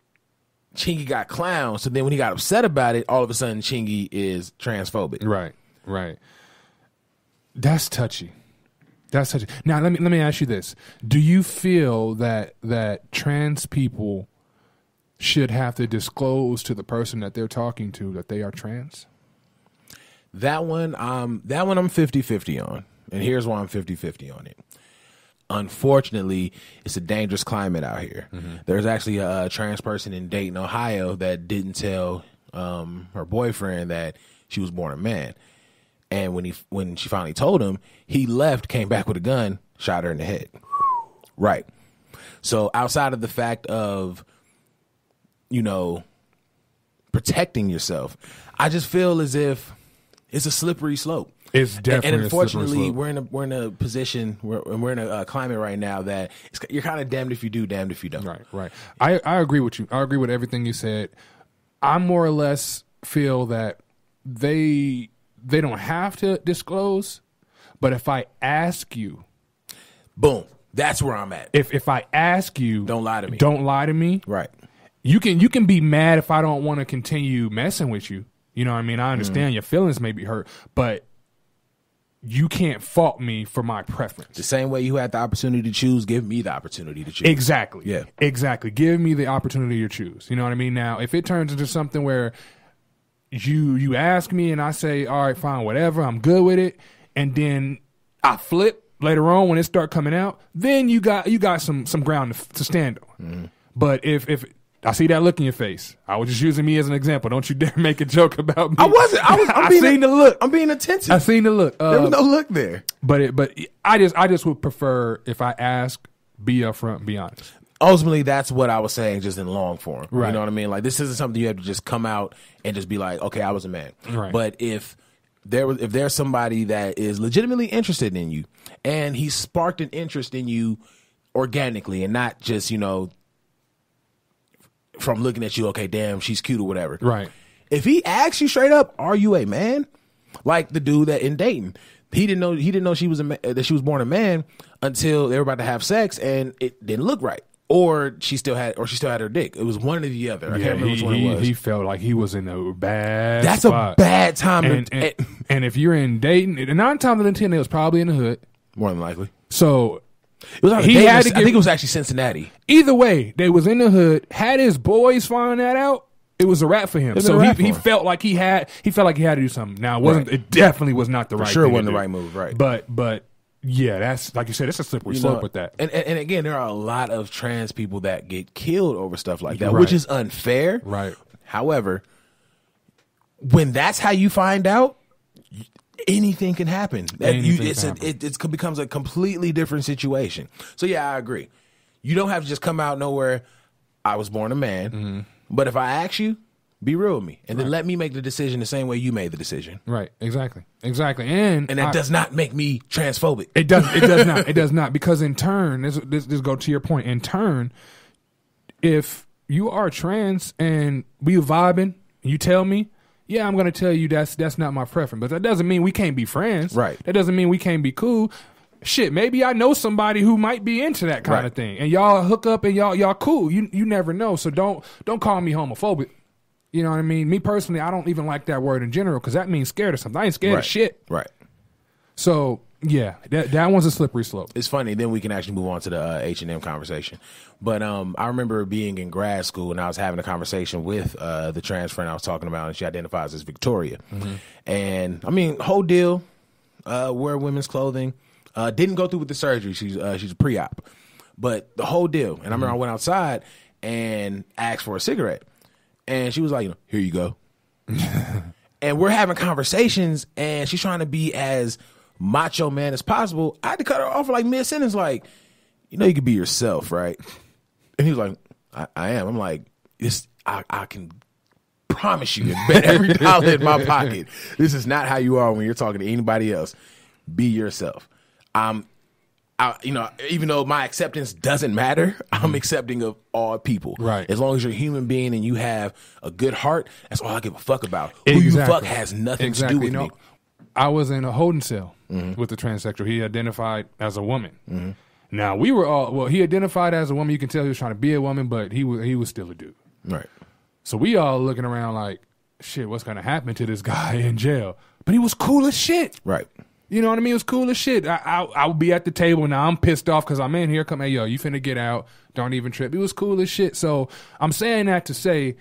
Chingy got clowned, so then when he got upset about it, all of a sudden Chingy is transphobic. Right. That's touchy. Now, let me ask you this. Do you feel that trans people should have to disclose to the person that they're talking to that they are trans? That one I'm 50-50 on. And here's why I'm 50-50 on it. Unfortunately, it's a dangerous climate out here. There's actually a trans person in Dayton, Ohio that didn't tell her boyfriend that she was born a man. And when she finally told him, he left, came back with a gun, shot her in the head. Right. So outside of the fact of, protecting yourself, I just feel as if it's a slippery slope. It's definitely and unfortunately, a slippery we're in a position we're in a climate right now that you're kind of damned if you do, damned if you don't. Right. I agree with you. I agree with everything you said. I more or less feel that they don't have to disclose, but if I ask you, boom, that's where I'm at. If I ask you, don't lie to me. Don't lie to me. Right. You can be mad if I don't want to continue messing with you. You know what I mean? I understand your feelings may be hurt, but you can't fault me for my preference. The same way you had the opportunity to choose, give me the opportunity to choose. Exactly. Yeah. Exactly. Give me the opportunity to choose. You know what I mean? Now, if it turns into something where you ask me and I say, all right, fine, whatever, I'm good with it, and then I flip later on when it start coming out, then you got some ground to stand on. But if I see that look in your face, I was just using me as an example. Don't you dare make a joke about me. I wasn't. I seen the look. I'm being attentive. I seen the look. There was no look there. But I just would prefer, if I ask, be upfront, be honest. Ultimately, that's what I was saying, just in long form. Right. You know what I mean? Like, this isn't something you have to just come out and just be like, okay, I was a man. Right. But if there's somebody that is legitimately interested in you, and he sparked an interest in you organically, and not just from looking at you, okay, damn, she's cute or whatever. Right. If he asks you straight up, are you a man? Like the dude that in Dayton, he didn't know she was that she was born a man until they were about to have sex, and it didn't look right. Or she still had her dick. It was one or the other. I can't remember which one it was. He felt like he was in a bad That's spot. a bad time. And if you're in Dayton, 9 times out of 10, it was probably in the hood. More than likely. So it was I think it was actually Cincinnati. Either way, they was in the hood. Had his boys find that out, it was a wrap for him. So he felt like he had to do something. Now it definitely was not the right. Sure, thing wasn't the right move. Right. But yeah, that's like you said. It's a slippery slope with that. And again, there are a lot of trans people that get killed over stuff like that, Right. which is unfair. Right. However, when that's how you find out, anything can happen. It becomes a completely different situation. So yeah, I agree. You don't have to just come out nowhere. I was born a man, but if I ask you, be real with me, and then let me make the decision the same way you made the decision. Right. Exactly. And that does not make me transphobic. It does not, because in turn, this go to your point. In turn, if you are trans and we vibing, you tell me, yeah, I'm going to tell you that's not my preference, but that doesn't mean we can't be friends. Right. That doesn't mean we can't be cool. Shit, maybe I know somebody who might be into that kind of thing, and y'all hook up and y'all cool. You never know. So don't call me homophobic. You know what I mean? Me personally, I don't even like that word in general, because that means scared of something. I ain't scared of shit. Right. So yeah, that one's a slippery slope. It's funny. Then we can actually move on to the H&M conversation. But I remember being in grad school and I was having a conversation with the trans friend I was talking about, and she identifies as Victoria. And I mean, whole deal. Wear women's clothing. Didn't go through with the surgery. She's a pre-op, but the whole deal. And I remember I went outside and asked for a cigarette, and she was like, "Here you go." And we're having conversations, and she's trying to be as macho man as possible. I had to cut her off like mid-sentence, like, you know, you can be yourself, right? And he was like, I am. I'm like, I can promise you and bet every dollar in my pocket, this is not how you are when you're talking to anybody else. Be yourself. You know, even though my acceptance doesn't matter, I'm accepting of all people. Right. As long as you're a human being and you have a good heart, that's all I give a fuck about. Who you fuck has nothing to do with me. I was in a holding cell with a transsexual. He identified as a woman. Now, we were all, well, he identified as a woman. You can tell he was trying to be a woman, but he was still a dude. Right. So we all looking around like, shit, what's going to happen to this guy in jail? But he was cool as shit. Right. You know what I mean? It was cool as shit. I'll be at the table now. I'm pissed off because I'm in here. Come, hey, yo, you finna get out. Don't even trip. It was cool as shit. So I'm saying that to say,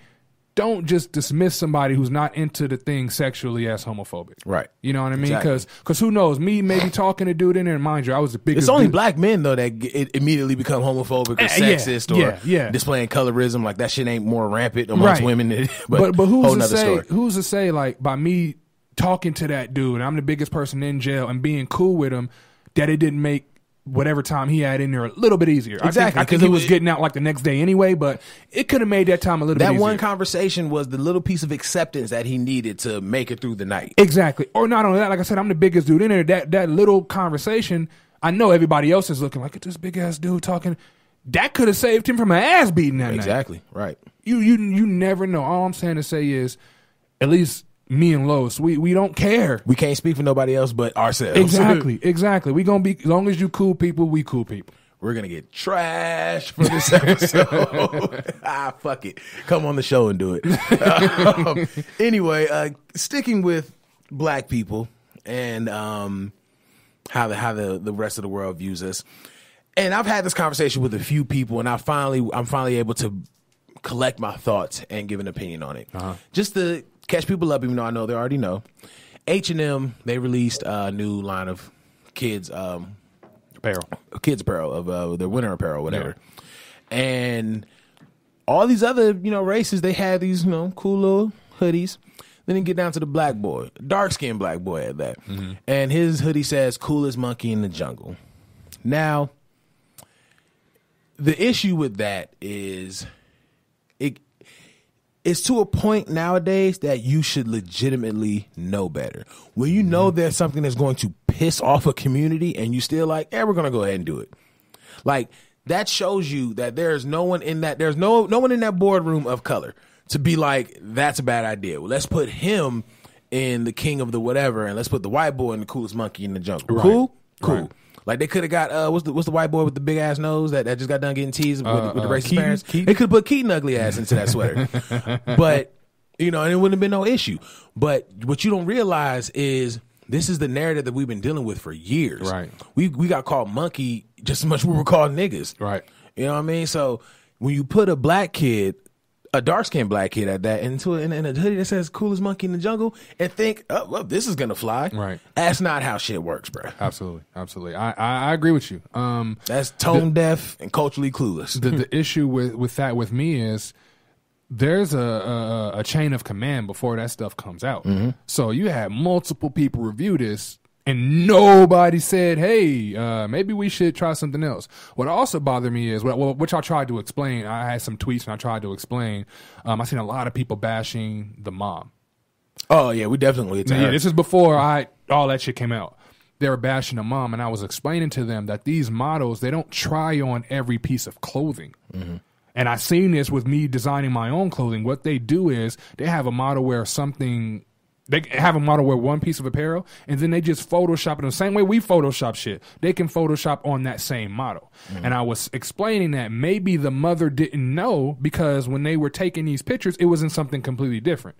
don't just dismiss somebody who's not into the thing sexually as homophobic. Right. You know what I mean? Exactly. Because who knows? Me maybe talking to dude in there, and mind you, I was the biggest. It's only dude. black men, though, that immediately become homophobic or sexist or displaying colorism. Like, that shit ain't more rampant amongst women. But who's to say, like, by me talking to that dude, I'm the biggest person in jail, and being cool with him, that it didn't make whatever time he had in there a little bit easier. Exactly. I think he was getting out like the next day anyway, but it could have made that time a little bit easier. That one conversation was the little piece of acceptance that he needed to make it through the night. Exactly. Or not only that, like I said, I'm the biggest dude in there. That little conversation, I know everybody else is looking like, at this big ass dude talking. That could have saved him from an ass beating that night. Exactly. Right. You never know. All I'm saying to say is, at least me and Los, we don't care. We can't speak for nobody else but ourselves. Exactly. We gonna be, as long as you cool people, we cool people. We're gonna get trashed for this episode. Fuck it. Come on the show and do it. Anyway, sticking with black people and how the rest of the world views us. And I've had this conversation with a few people, and I'm finally able to collect my thoughts and give an opinion on it. Just to catch people up, even though I know they already know. H&M, they released a new line of kids apparel of their winter apparel, whatever. Yeah. And all these other, races, they had these, cool little hoodies. Then you get down to the black boy, dark-skinned black boy at that. Mm-hmm. And his hoodie says, coolest monkey in the jungle. Now, the issue with that is it's to a point nowadays that you should legitimately know better. When you know there's something that's going to piss off a community and you still like, we're going to go ahead and do it. Like, that shows you that there's no one in that boardroom of color to be like, that's a bad idea. Well, let's put him in the king of the whatever, and let's put the white boy in the coolest monkey in the jungle. Right. Cool? Right. Like, they could have got what's the white boy with the big ass nose that just got done getting teased with the racist parents? They could have put Keaton ugly ass into that sweater. But and it wouldn't have been no issue. But what you don't realize is this is the narrative that we've been dealing with for years. Right. We got called monkey just as much as we were called niggas. Right. You know what I mean? So when you put a black kid, a dark-skinned black kid at that, into in a hoodie that says coolest monkey in the jungle, and think, oh, well, this is going to fly. Right. That's not how shit works, bro. Absolutely. I agree with you. That's tone deaf and culturally clueless. The issue with me is there's a chain of command before that stuff comes out. Mm-hmm. So you had multiple people review this, and nobody said, hey, maybe we should try something else. What also bothered me is, which I tried to explain, I had some tweets and I tried to explain, I seen a lot of people bashing the mom. Oh, yeah, we definitely attacked. Yeah, this is before all that shit came out. They were bashing the mom, and I was explaining to them that these models, they don't try on every piece of clothing. Mm-hmm. And I seen this with me designing my own clothing. What they do is they have a model wear something. They have a model wear one piece of apparel, and then they just Photoshop it the same way we Photoshop shit. They can Photoshop on that same model. Mm-hmm. And I was explaining that maybe the mother didn't know because when they were taking these pictures, it was in something completely different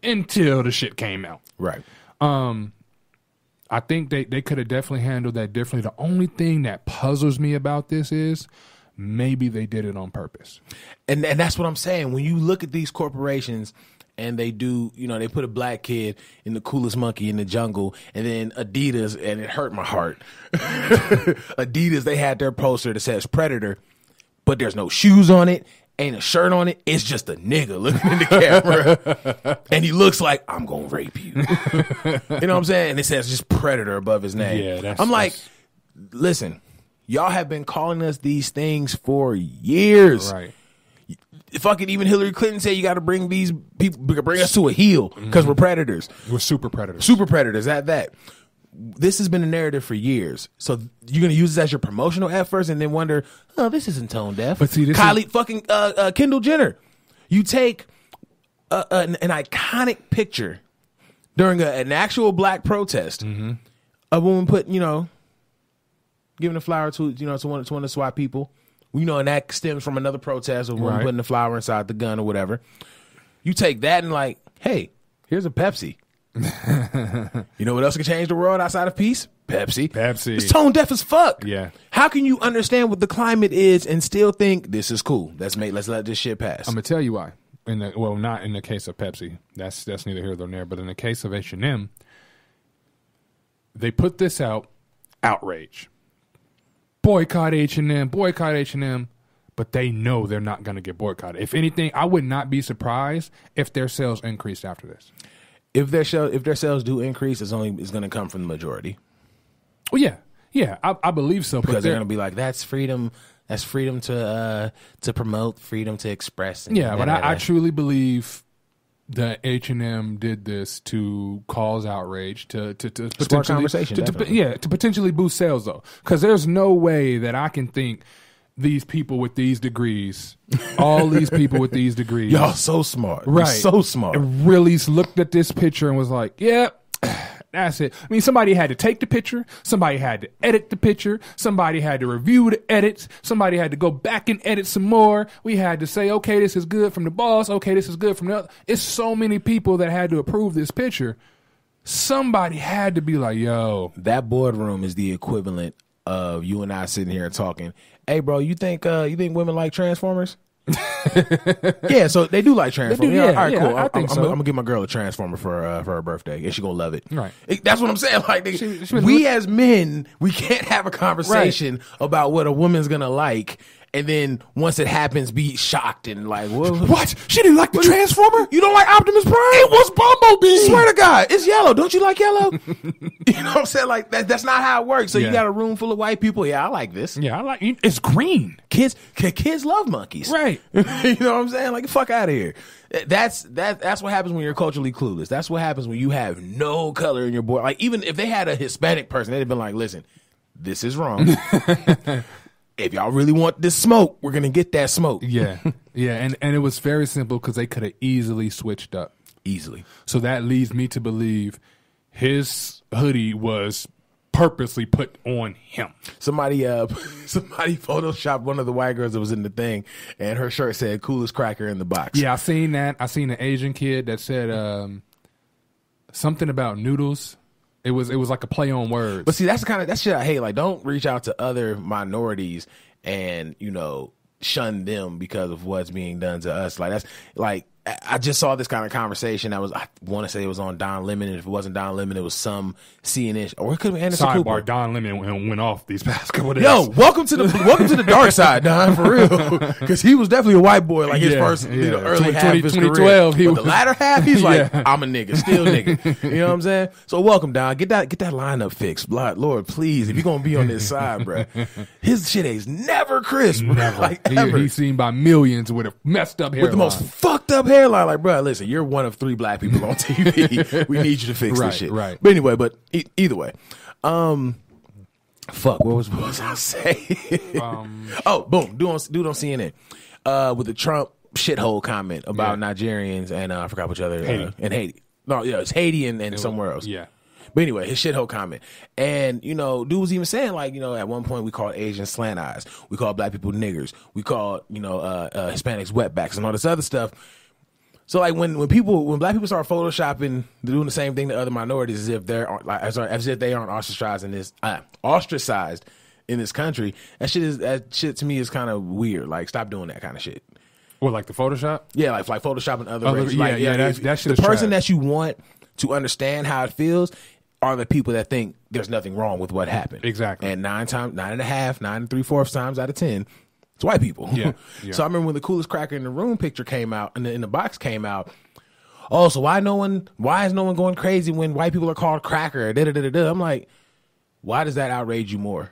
until the shit came out. Right. I think they could have definitely handled that differently. The only thing that puzzles me about this is maybe they did it on purpose. And that's what I'm saying. When you look at these corporations and they do, they put a black kid in the coolest monkey in the jungle, and then Adidas, and it hurt my heart. Adidas, they had their poster that says Predator, but there's no shoes on it, ain't a shirt on it. It's just a nigga looking in the camera. And he looks like, I'm going to rape you. You know what I'm saying? And it says just Predator above his name. Yeah, I'm like, listen, Y'all have been calling us these things for years. Right. Fucking even Hillary Clinton said you got to bring these people, bring us to a heel because we're predators. We're super predators. Super predators at that. This has been a narrative for years. So you're going to use this as your promotional efforts and then wonder, oh, this isn't tone deaf. But see, this fucking Kendall Jenner. You take an iconic picture during an actual black protest. A woman put, giving a flower to one of the SWAT people. And that stems from another protest of a woman putting the flower inside the gun or whatever. You take that and like, hey, here's a Pepsi. You know what else can change the world outside of peace? Pepsi. It's tone deaf as fuck. Yeah. How can you understand what the climate is and still think this is cool? Let's let this shit pass. I'm gonna tell you why. Not in the case of Pepsi. That's neither here nor there. But in the case of H&M, they put this out. Outrage. Boycott H&M. But they know they're not going to get boycotted. If anything, I would not be surprised if their sales increased after this. If their sales do increase, it's going to come from the majority. Well, yeah, I believe so. Because they're going to be like, that's freedom. That's freedom to promote, freedom to express. But I truly believe that H&M did this to cause outrage, to start conversation, to potentially boost sales, though. Because there's no way that I can think these people with these degrees, all these people with these degrees, y'all so smart, right? You're so smart. Really looked at this picture and was like, yeah. That's it. I mean, somebody had to take the picture. Somebody had to edit the picture. Somebody had to review the edits. Somebody had to go back and edit some more. We had to say, okay, this is good from the boss. Okay, this is good from the other. It's so many people that had to approve this picture. Somebody had to be like, yo. That boardroom is the equivalent of you and I sitting here talking. Hey, bro, you think women like Transformers? Yeah, so they do like Transformers. Yeah, all right, cool. I'm gonna give my girl a Transformer for her birthday, and she gonna love it. Right. That's what I'm saying. Like, as men, we can't have a conversation about what a woman's gonna like, and then once it happens, be shocked and like, what? She didn't like the Transformer? You don't like Optimus Prime? It was Bumblebee. Swear to God, it's yellow. Don't you like yellow? You know what I'm saying? Like that's not how it works. So you got a room full of white people. Yeah, I like this. Yeah, I like it's green. Kids love monkeys. Right. You know what I'm saying? Like, fuck out of here. That's what happens when you're culturally clueless. That's what happens when you have no color in your board. Like, even if they had a Hispanic person, they'd have been like, listen, this is wrong. If y'all really want this smoke, we're going to get that smoke. Yeah. And it was very simple because they could have easily switched up. Easily. So that leads me to believe his hoodie was purposely put on him. Somebody photoshopped one of the white girls that was in the thing, and her shirt said "coolest cracker in the box." Yeah, I seen that. I seen an Asian kid that said something about noodles. It was like a play on words. But see, that's that shit I hate. Like, don't reach out to other minorities and shun them because of what's being done to us. Like, that's like, I just saw this kind of conversation. I want to say it was on Don Lemon, and if it wasn't Don Lemon, it was some CNN, or it could have been Anderson Cooper. Don Lemon went off these past couple of days. Yo, welcome to the dark side, Don, for real, because he was definitely a white boy, like his first, early half of his 2012, career. But the latter half, he's like, I'm a nigga, still nigga. You know what I'm saying? So welcome, Don. Get that lineup fixed, Lord, please. If you're gonna be on this side, bro, his shit is never crisp, never. Like, ever. He's seen by millions with a messed up hairline, with the most fucked up hairline. Like, bro, listen, you're one of 3 black people on TV. We need you to fix this shit. Right. But anyway, either way, fuck. What was I saying? Oh, boom. Dude on CNN with the Trump shithole comment about Nigerians and I forgot which other Haiti. And Haiti. No, yeah, it's Haiti and somewhere else. Yeah. But anyway, his shithole comment. And, dude was even saying, like, at one point we called Asians slant eyes. We called black people niggers. We called, Hispanics wetbacks and all this other stuff. So, like, when black people start photoshopping, they're doing the same thing to other minorities as if they aren't ostracized in this country. That shit to me is kind of weird. Like, stop doing that kind of shit. What, like the Photoshop? Yeah, like photoshopping other races. That shit. The person that you want to understand how it feels are the people that think there's nothing wrong with what happened. Exactly. And 9 and 3/4 times out of 10, it's white people. Yeah. So I remember when the coolest cracker in the room picture came out and in the box came out. Oh, so why is no one going crazy when white people are called cracker? I'm like, why does that outrage you more?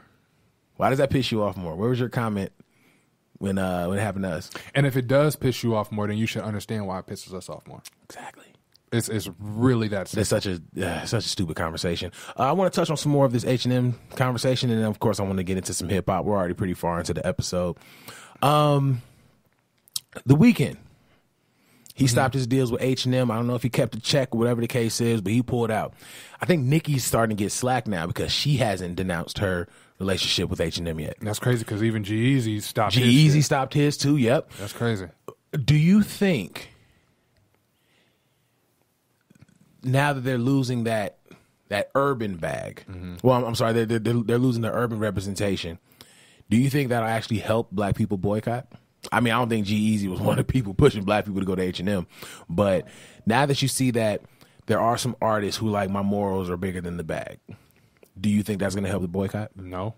Why does that piss you off more? Where was your comment when it happened to us? And if it does piss you off more, then you should understand why it pisses us off more. Exactly. It's really that simple. It's such a stupid conversation. I want to touch on some more of this H&M conversation, and then of course I want to get into some hip hop. We're already pretty far into the episode. The Weeknd, he stopped his deals with H&M. I don't know if he kept a check or whatever the case is, but he pulled out. I think Nicki's starting to get slack now because she hasn't denounced her relationship with H&M yet. That's crazy because even G-Eazy stopped his. G-Eazy stopped his too. Yep. That's crazy. Do you think, now that they're losing that urban bag, well, I'm sorry, they're losing the urban representation, do you think that'll actually help black people boycott? I mean, I don't think G-Eazy was one of the people pushing black people to go to H&M, but now that you see that there are some artists who like, my morals are bigger than the bag, do you think that's going to help the boycott? No.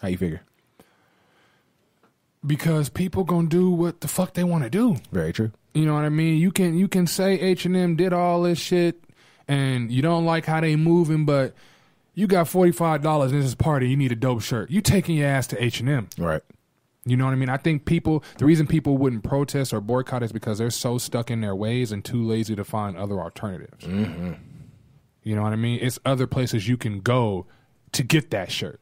How you figure? Because people gonna do what the fuck they want to do. Very true. You know what I mean? You can say H&M did all this shit and you don't like how they moving, but you got $45 in this party, you need a dope shirt. You taking your ass to H&M. Right. You know what I mean? I think the reason people wouldn't protest or boycott is because they're so stuck in their ways and too lazy to find other alternatives. Mm-hmm. You know what I mean? It's other places you can go to get that shirt.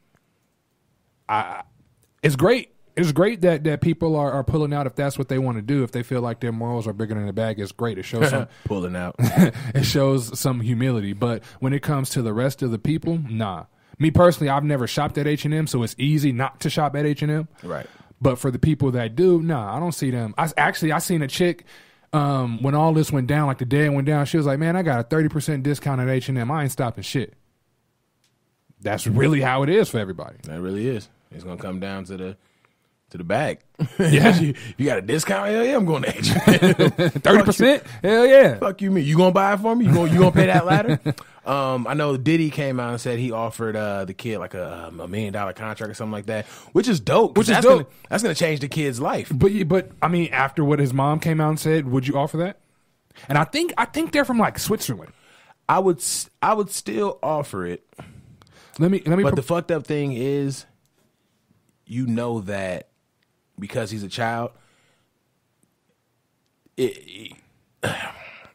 It's great. It's great that people are pulling out if that's what they want to do. If they feel like their morals are bigger than the bag, it's great. It shows some pulling out. It shows some humility. But when it comes to the rest of the people, nah. Me personally, I've never shopped at H&M, so it's easy not to shop at H&M. Right. But for the people that do, nah, I don't see them. I seen a chick when all this went down, like the day it went down. She was like, "Man, I got a 30% discount at H&M. I ain't stopping shit." That's really how it is for everybody. That really is. It's gonna come down to the bag. Yeah. you got a discount? Hell yeah, I'm going to H&M. 30%? Hell yeah. Fuck you, me. You gonna buy it for me? You gonna pay that ladder? I know Diddy came out and said he offered the kid like a $1 million contract or something like that, which is dope. That's gonna change the kid's life. But I mean, after what his mom came out and said, would you offer that? And I think they're from like Switzerland. I would still offer it. But the fucked up thing is, you know that because he's a child, he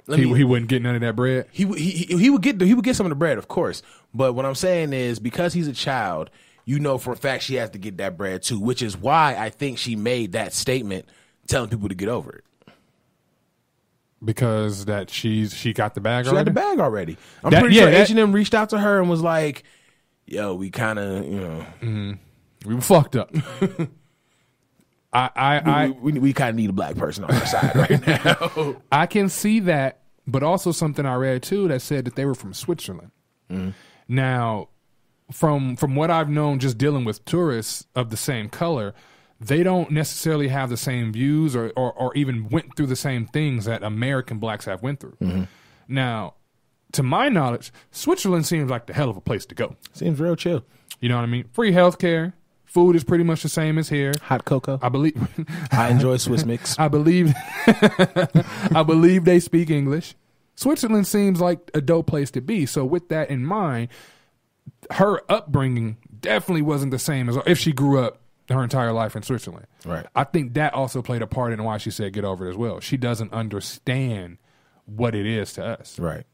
wouldn't get none of that bread. He would get some of the bread, of course. But what I'm saying is, because he's a child, you know for a fact she has to get that bread too, which is why I think she made that statement telling people to get over it. Because that she got the bag already? She got the bag already. I'm pretty sure H&M reached out to her and was like, yo, we kind of, we were fucked up. We kind of need a black person on our side right now. I can see that, but also something I read too that said that they were from Switzerland. Mm. Now, from what I've known, just dealing with tourists of the same color, they don't necessarily have the same views or even went through the same things that American blacks have went through. Mm-hmm. Now, to my knowledge, Switzerland seems like the hell of a place to go. Seems real chill. You know what I mean? Free healthcare. Food is pretty much the same as here. Hot cocoa. I believe. I enjoy Swiss mix. I believe they speak English. Switzerland seems like a dope place to be. So with that in mind, her upbringing definitely wasn't the same as if she grew up her entire life in Switzerland. Right. I think that also played a part in why she said get over it as well. She doesn't understand what it is to us. Right.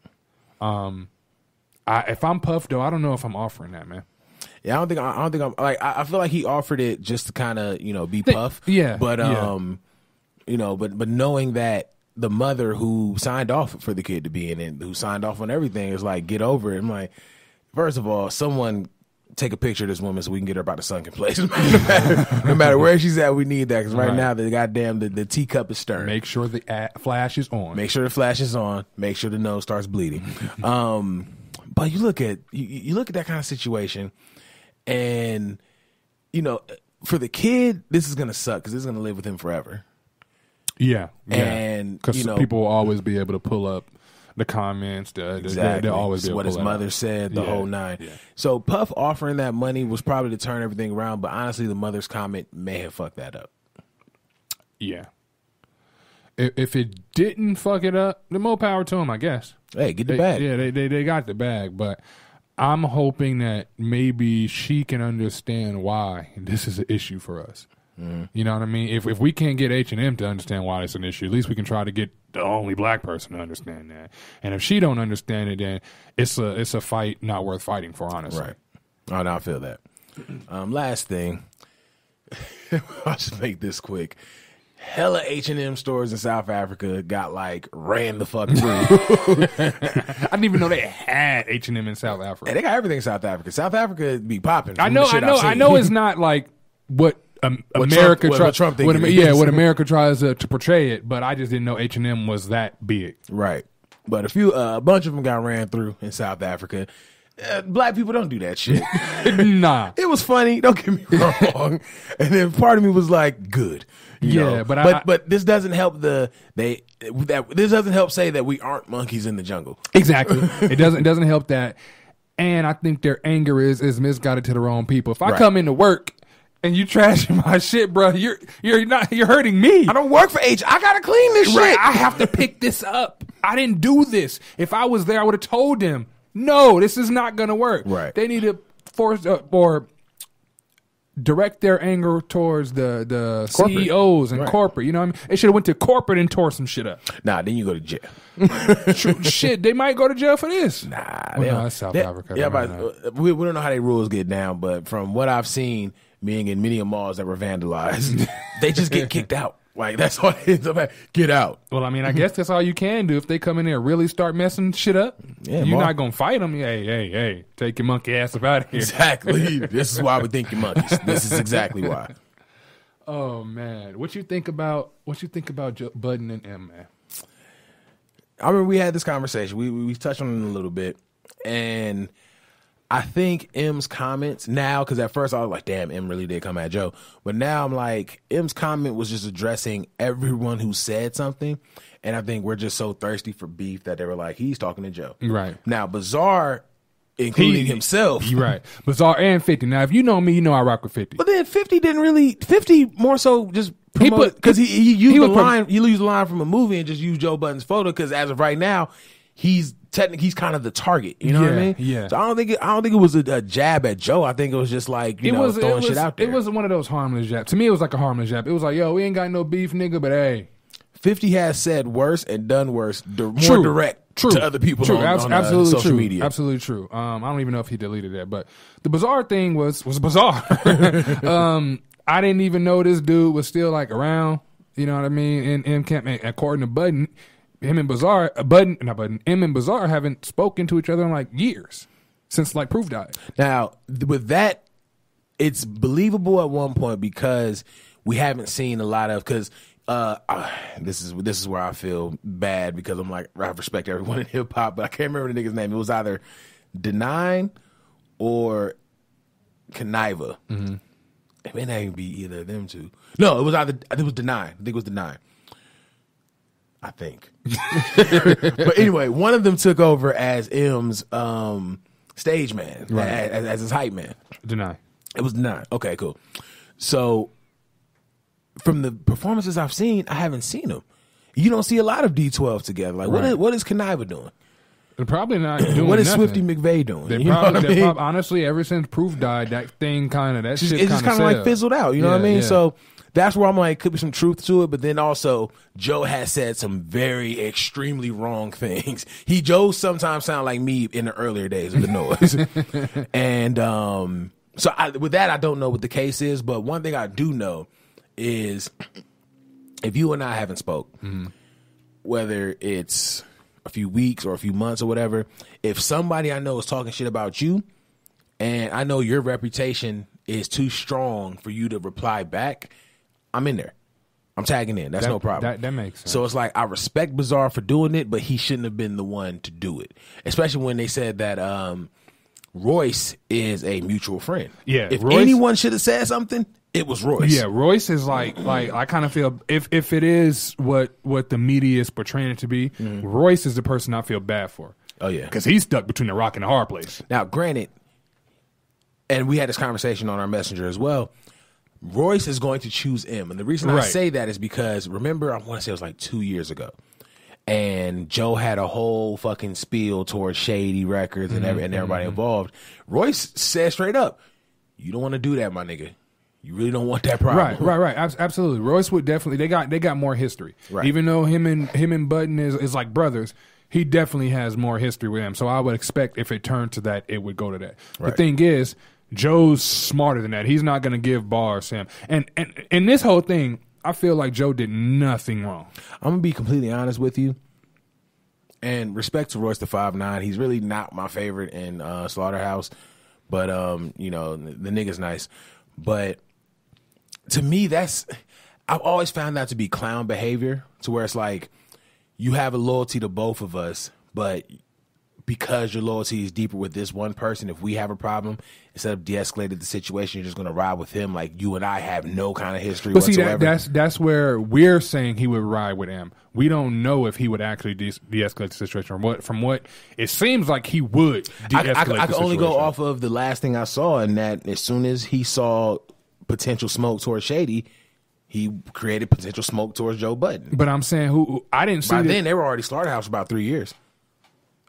If I'm Puff though, I don't know if I'm offering that, man. Yeah, I don't think I'm like. I feel like he offered it just to kind of be Puff. Yeah. But but knowing that the mother who signed off for the kid to be in it, who signed off on everything, is like, get over it. I'm like, first of all, someone take a picture of this woman so we can get her about the sunken place. no matter where she's at, we need that because right now the teacup is stirring. Make sure the flash is on. Make sure the flash is on. Make sure the nose starts bleeding. But you look at that kind of situation, and for the kid, this is gonna suck because it's gonna live with him forever. Yeah, and because people will always be able to pull up the comments. Exactly. They'll always be able what to his mother said, the whole nine. Yeah. So Puff offering that money was probably to turn everything around, but honestly, the mother's comment may have fucked that up. Yeah. If it didn't fuck it up, then more power to him, I guess. Hey, get the bag. Yeah, they got the bag, but I'm hoping that maybe she can understand why this is an issue for us. You know what I mean? If we can't get H&M to understand why it's an issue, at least we can try to get the only black person to understand that. And if she don't understand it, then it's a fight not worth fighting for, honestly. Right. Oh, no, I feel that. Last thing, I'll just make this quick. Hella H&M stores in South Africa got ran the fuck through. I didn't even know they had H&M in South Africa. Hey, they got everything in South Africa. South Africa be popping. I know it's not like what America what America tries to portray it, but I just didn't know H&M was that big. Right. But a bunch of them got ran through in South Africa. Black people don't do that shit. Nah. It was funny, don't get me wrong. And then part of me was like, good. You know? But this doesn't help this doesn't help say that we aren't monkeys in the jungle. Exactly. It doesn't help that. And I think their anger is misguided to the wrong people. If I come into work and you trashing my shit, bro, you're hurting me. I don't work for H. I gotta clean this shit. I have to pick this up. I didn't do this. If I was there, I would have told them, no, this is not gonna work. Right. They need to force or direct their anger towards the corporate. CEOs and corporate. You know what I mean? They should have went to corporate and tore some shit up. Nah, then you go to jail. Shit, they might go to jail for this. Nah, that's South Africa. Yeah, but we don't know how their rules get down, but from what I've seen, being in many malls that were vandalized, they just get kicked out. Like, that's all it ends up at. Get out. Well, I mean, I guess that's all you can do if they come in there and really start messing shit up. Yeah, you're not going to fight them. Hey, take your monkey ass up out of here. Exactly. This is why we think you're monkeys. This is exactly why. Oh, man. What you think about Budden and M, man? I remember we had this conversation. We touched on it a little bit. And I think M's comments now, because at first I was like, damn, M really did come at Joe. But now I'm like, M's comment was just addressing everyone who said something. And I think we're just so thirsty for beef that they were like, he's talking to Joe. Right. Now, Bizarre, including himself. You're right. Bizarre and 50. Now, if you know me, you know I rock with 50. But then 50 more so just promoted, because he used the line from a movie and just used Joe Budden's photo, because as of right now, he's kind of the target. You know what I mean? Yeah. So I don't think it was a jab at Joe. I think it was just like, throwing shit out there. It wasn't one of those harmless jabs. To me, it was like a harmless jab. It was like, yo, we ain't got no beef, nigga, but hey. 50 has said worse and done worse, more direct to other people on social media. Absolutely true. I don't even know if he deleted that, but the Bizarre thing was bizarre. I didn't even know this dude was still around. You know what I mean? And according to Budden, M and Bizarre haven't spoken to each other in years since Proof died. Now, with that, it's believable at one point because we haven't seen a lot of, because this is where I feel bad, because I'm like, I respect everyone in hip hop, but I can't remember the nigga's name. It was either Denine or Conniva. Mm-hmm. It may not even be either of them two. No, it was Denine. I think it was Denine. I think. But anyway, one of them took over as M's stage man, right, as his hype man. Deny. It was Deny. Okay, cool. So from the performances I've seen, I haven't seen them. You don't see a lot of D12 together. What is Conniva doing? They're probably not doing what is nothing. Swifty McVeigh doing? Honestly, ever since Proof died, that thing shit just kind of fizzled out. You know what I mean? Yeah. So that's where I'm like, could be some truth to it, but then also Joe has said some very extremely wrong things. Joe sometimes sound like me in the earlier days of the Noize. And with that, I don't know what the case is, but one thing I do know is if you and I haven't spoke, whether it's a few weeks or a few months or whatever, if somebody I know is talking shit about you and I know your reputation is too strong for you to reply back, I'm in there. I'm tagging in. That's no problem. That makes sense. So it's like, I respect Bizarre for doing it, but he shouldn't have been the one to do it. Especially when they said that Royce is a mutual friend. Yeah. If anyone should have said something, it was Royce. Yeah, Royce is like I kind of feel if it is what the media is portraying it to be, Royce is the person I feel bad for. Oh yeah, because he's stuck between a rock and a hard place. Now, granted, and we had this conversation on our messenger as well. Royce is going to choose M, and the reason I say that is because remember, I want to say it was 2 years ago. and Joe had a whole fucking spiel towards Shady Records and everybody involved. Royce said straight up, "You don't want to do that, my nigga. You really don't want that problem." Right. Absolutely. Royce would definitely. They got more history. Right. Even though him and Button is like brothers, he definitely has more history with him. So I would expect if it turned to that, it would go to that. Right. The thing is, Joe's smarter than that. He's not going to give bars, Sam. And in this whole thing, I feel like Joe did nothing wrong. I'm going to be completely honest with you. And respect to Royce the 5'9", he's really not my favorite in Slaughterhouse. But, you know, the nigga's nice. But to me, I've always found that to be clown behavior, to where it's like you have a loyalty to both of us, but because your loyalty is deeper with this one person, if we have a problem, instead of de-escalating the situation, you're just going to ride with him like you and I have no kind of history whatsoever. See, that's where we're saying he would ride with him. We don't know if he would actually de-escalate the situation. From what it seems like, he would de-escalate the situation. I can only go off of the last thing I saw, and that as soon as he saw potential smoke towards Shady, he created potential smoke towards Joe Budden. But I'm saying I didn't see. By then, they were already Slaughterhouse for about 3 years.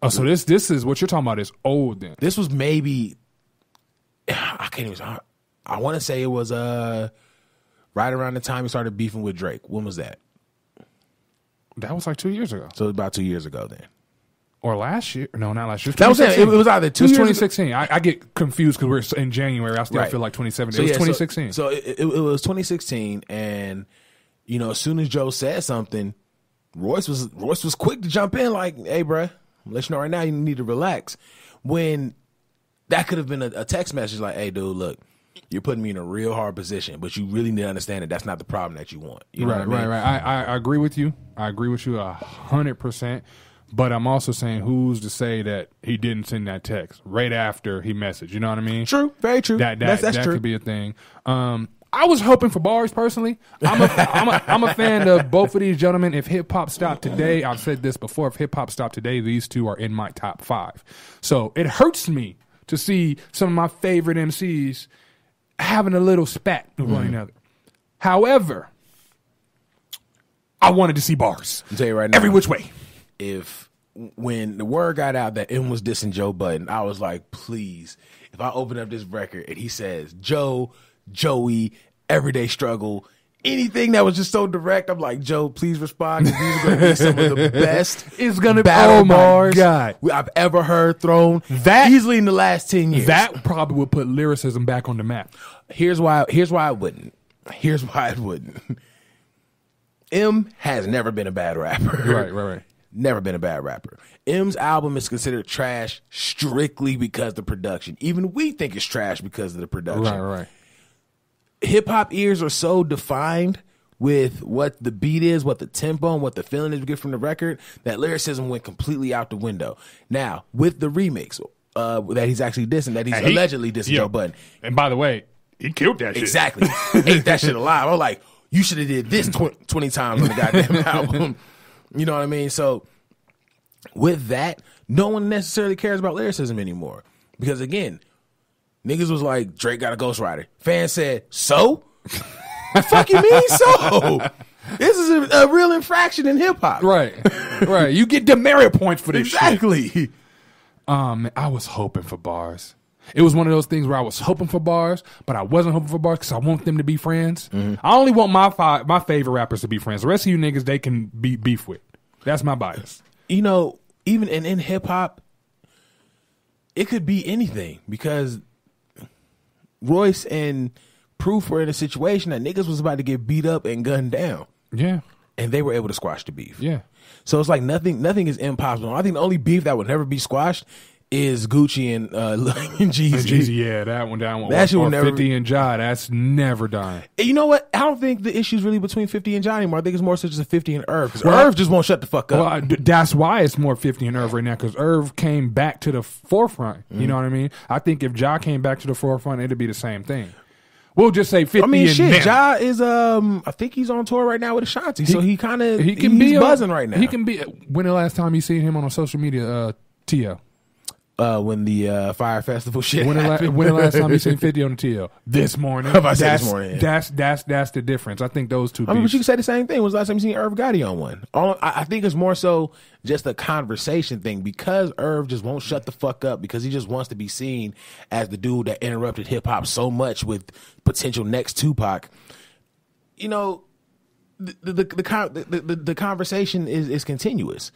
Oh, so this is what you're talking about is old then. This was maybe, I can't even, I want to say it was right around the time he started beefing with Drake. When was that? That was like 2 years ago. So about 2 years ago then. Or last year. No, not last year. That was it. It was either 2 years 2016. I get confused because we're in January. I still feel like 2017. It was 2016. So it was 2016, and, you know, as soon as Joe said something, Royce was quick to jump in like, "Hey, bruh, I'm let you know right now, you need to relax." When that could have been a text message like, "Hey, dude, look, you're putting me in a real hard position, but you really need to understand that that's not the problem that you want." You know what I mean? Right. I agree with you. I agree with you 100%. But I'm also saying, who's to say that he didn't send that text right after he messaged? You know what I mean? True. Very true. That's that true. Could be a thing. I was hoping for bars personally. I'm a fan of both of these gentlemen. If hip hop stopped today, I've said this before. If hip hop stopped today, these two are in my top 5. So it hurts me to see some of my favorite MCs having a little spat with one another. However, I wanted to see bars. I'll tell you right now, every which way. When the word got out that M was dissing Joe Budden, I was like, please, if I open up this record and he says Joe, Joey, everyday struggle, anything that was just so direct, I'm like, Joe, please respond, because these are going to be some of the best battle bars I've ever heard thrown. That easily in the last 10 years. That probably would put lyricism back on the map. Here's why I wouldn't. M has never been a bad rapper. Right. Never been a bad rapper. M's album is considered trash strictly because of the production. Even we think it's trash because of the production. Right. Hip hop ears are so defined with what the beat is, what the tempo, and what the feeling is we get from the record, that lyricism went completely out the window. Now, with the remix that he's actually dissing, that he's allegedly dissing Joe Budden. And by the way, he killed that shit. Exactly. Ate that shit alive. I'm like, you should have did this 20 times on the goddamn album. You know what I mean? So with that, no one necessarily cares about lyricism anymore. Because again, niggas was like, Drake got a ghostwriter. Fans said, so? The fuck you mean so? This is a real infraction in hip hop. Right. You get demerit points for this exactly. shit. I was hoping for bars. It was one of those things where I was hoping for bars, but I wasn't hoping for bars because I want them to be friends. I only want my favorite rappers to be friends. The rest of you niggas, they can be beef with. That's my bias. You know, even in hip hop, it could be anything, because Royce and Proof were in a situation that niggas was about to get beat up and gunned down. Yeah. And they were able to squash the beef. Yeah. So it's like nothing is impossible. I think the only beef that would never be squashed is Gucci and Jeezy. Yeah, that one. That shit will never. 50 and Ja, that's never dying. You know what? I don't think the issue's really between 50 and Ja anymore. I think it's more such as a 50 and Irv. Because Irv just won't shut the fuck up. Well, that's why it's more 50 and Irv right now, because Irv came back to the forefront. You know what I mean? I think if Ja came back to the forefront, it'd be the same thing. We'll just say 50 and them. Ja is, I think he's on tour right now with Ashanti, so he's buzzing right now. He can be. When the last time you seen him on social media, T.O.? When the Fire Festival shit When happened. the last time you seen 50 on the TL? This morning. This morning. That's the difference. I think those two. I mean, but you can say the same thing. When was the last time you seen Irv Gotti on one? I think it's more so just a conversation thing because Irv just won't shut the fuck up because he just wants to be seen as the dude that interrupted hip hop so much with potential next Tupac. You know, the conversation is continuous.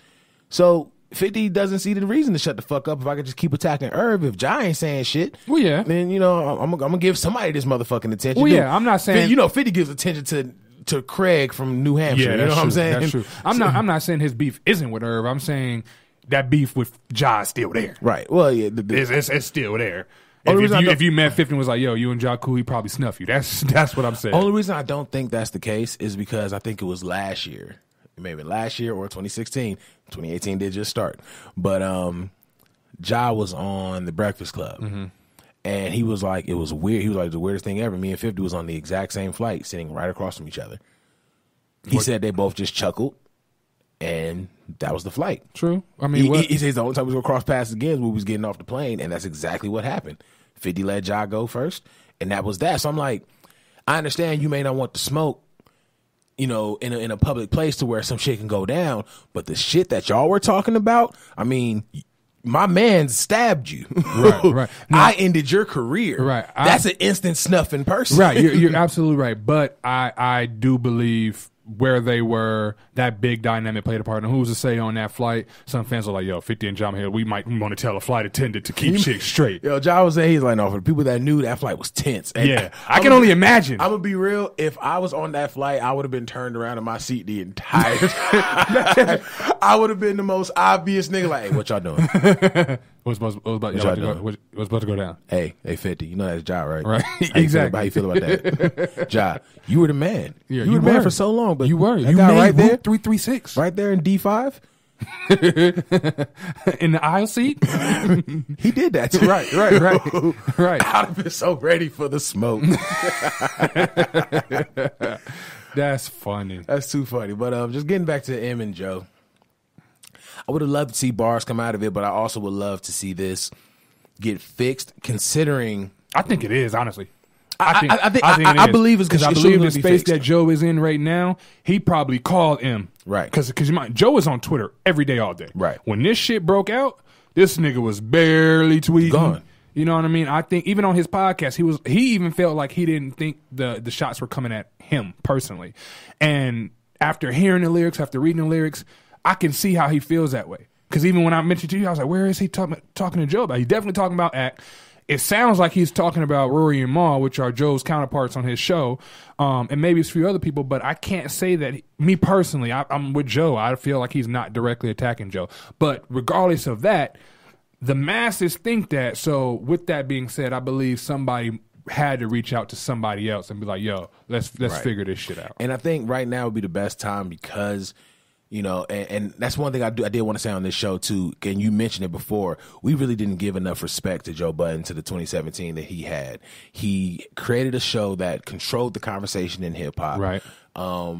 So 50 doesn't see the reason to shut the fuck up if I could just keep attacking Irv. If Ja ain't saying shit, well, yeah, then you know I'm gonna give somebody this motherfucking attention. Well, yeah, I'm not saying 50 gives attention to Craig from New Hampshire. Yeah, you know what I'm saying? That's true. I'm not saying his beef isn't with Irv. I'm saying that beef with Ja is still there. Right. Well, yeah, it's still there. If you met 50 and was like, yo, you and Ja cool, he probably snuff you. That's what I'm saying. Only reason I don't think that's the case is because I think it was last year. Maybe last year or 2016. 2018 did just start. But Ja was on The Breakfast Club. Mm-hmm. And he was like, it was weird. He was like, the weirdest thing ever. Me and 50 was on the exact same flight, sitting right across from each other. He said they both just chuckled, and that was the flight. True. I mean, he says the only time we was going to cross paths again was when we was getting off the plane, and that's exactly what happened. 50 let Ja go first, and that was that. So I'm like, I understand you may not want to smoke, you know, in a public place to where some shit can go down. But the shit that y'all were talking about, I mean, my man stabbed you. Right. Now, I ended your career. Right. That's an instant snuffing person. Right. You're absolutely right. But I do believe where they were, that big dynamic played a part. And who's to say on that flight, some fans are like, yo, 50 and John Hill, we might want to tell a flight attendant to keep shit straight. Yo, John was saying, he's like, no, for the people that knew, that flight was tense. And yeah, I can only imagine. I'm going to be real. If I was on that flight, I would have been turned around in my seat the entire time. I would have been the most obvious nigga, like, hey, what y'all doing? What's about to go down? Hey, 50. You know that's Ja, right? Right. Exactly. How you feel about that? Ja, you were the man. Yeah, you were the man for so long, but you were. That You guy made right there, 336. right there in D5. In the aisle seat? He did that too. Right. I'd have been so ready for the smoke. That's funny. That's too funny. But just getting back to M and Joe, I would have loved to see bars come out of it, but I also would love to see this get fixed, considering... I think it is, honestly. I believe it's because I believe the space that Joe is in right now, he probably called M. Right. Because Joe is on Twitter every day, all day. Right. When this shit broke out, this nigga was barely tweeting. Gone. You know what I mean? I think even on his podcast, he even felt like he didn't think the shots were coming at him personally. And after hearing the lyrics, after reading the lyrics, I can see how he feels that way. Because even when I mentioned to you, I was like, where is he talking to Joe about? He's definitely talking about Act. It sounds like he's talking about Rory and Mal, which are Joe's counterparts on his show, and maybe it's a few other people, but I can't say that. Me personally, I'm with Joe. I feel like he's not directly attacking Joe. But regardless of that, the masses think that. So with that being said, I believe somebody had to reach out to somebody else and be like, yo, let's figure this shit out. And I think right now would be the best time because... You know, and that's one thing I did want to say on this show, too, and you mentioned it before, we really didn't give enough respect to Joe Budden to the 2017 that he had. He created a show that controlled the conversation in hip-hop. Right.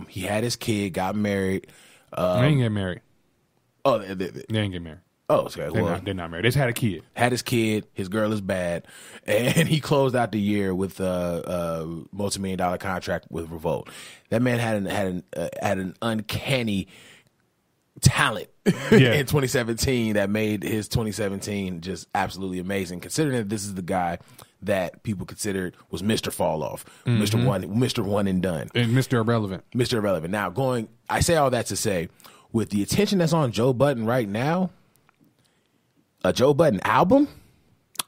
He had his kid, got married. They didn't get married. Oh, they didn't get married. Oh, okay. They're not married. They just had a kid. Had his kid. His girl is bad. And he closed out the year with a multi-million-dollar contract with Revolt. That man had an uncanny talent in 2017 that made his 2017 just absolutely amazing, considering that this is the guy that people considered was Mr. Fall Off, Mr. One and Done, and Mr. Irrelevant. Now, I say all that to say, with the attention that's on Joe Budden right now, a Joe Budden album.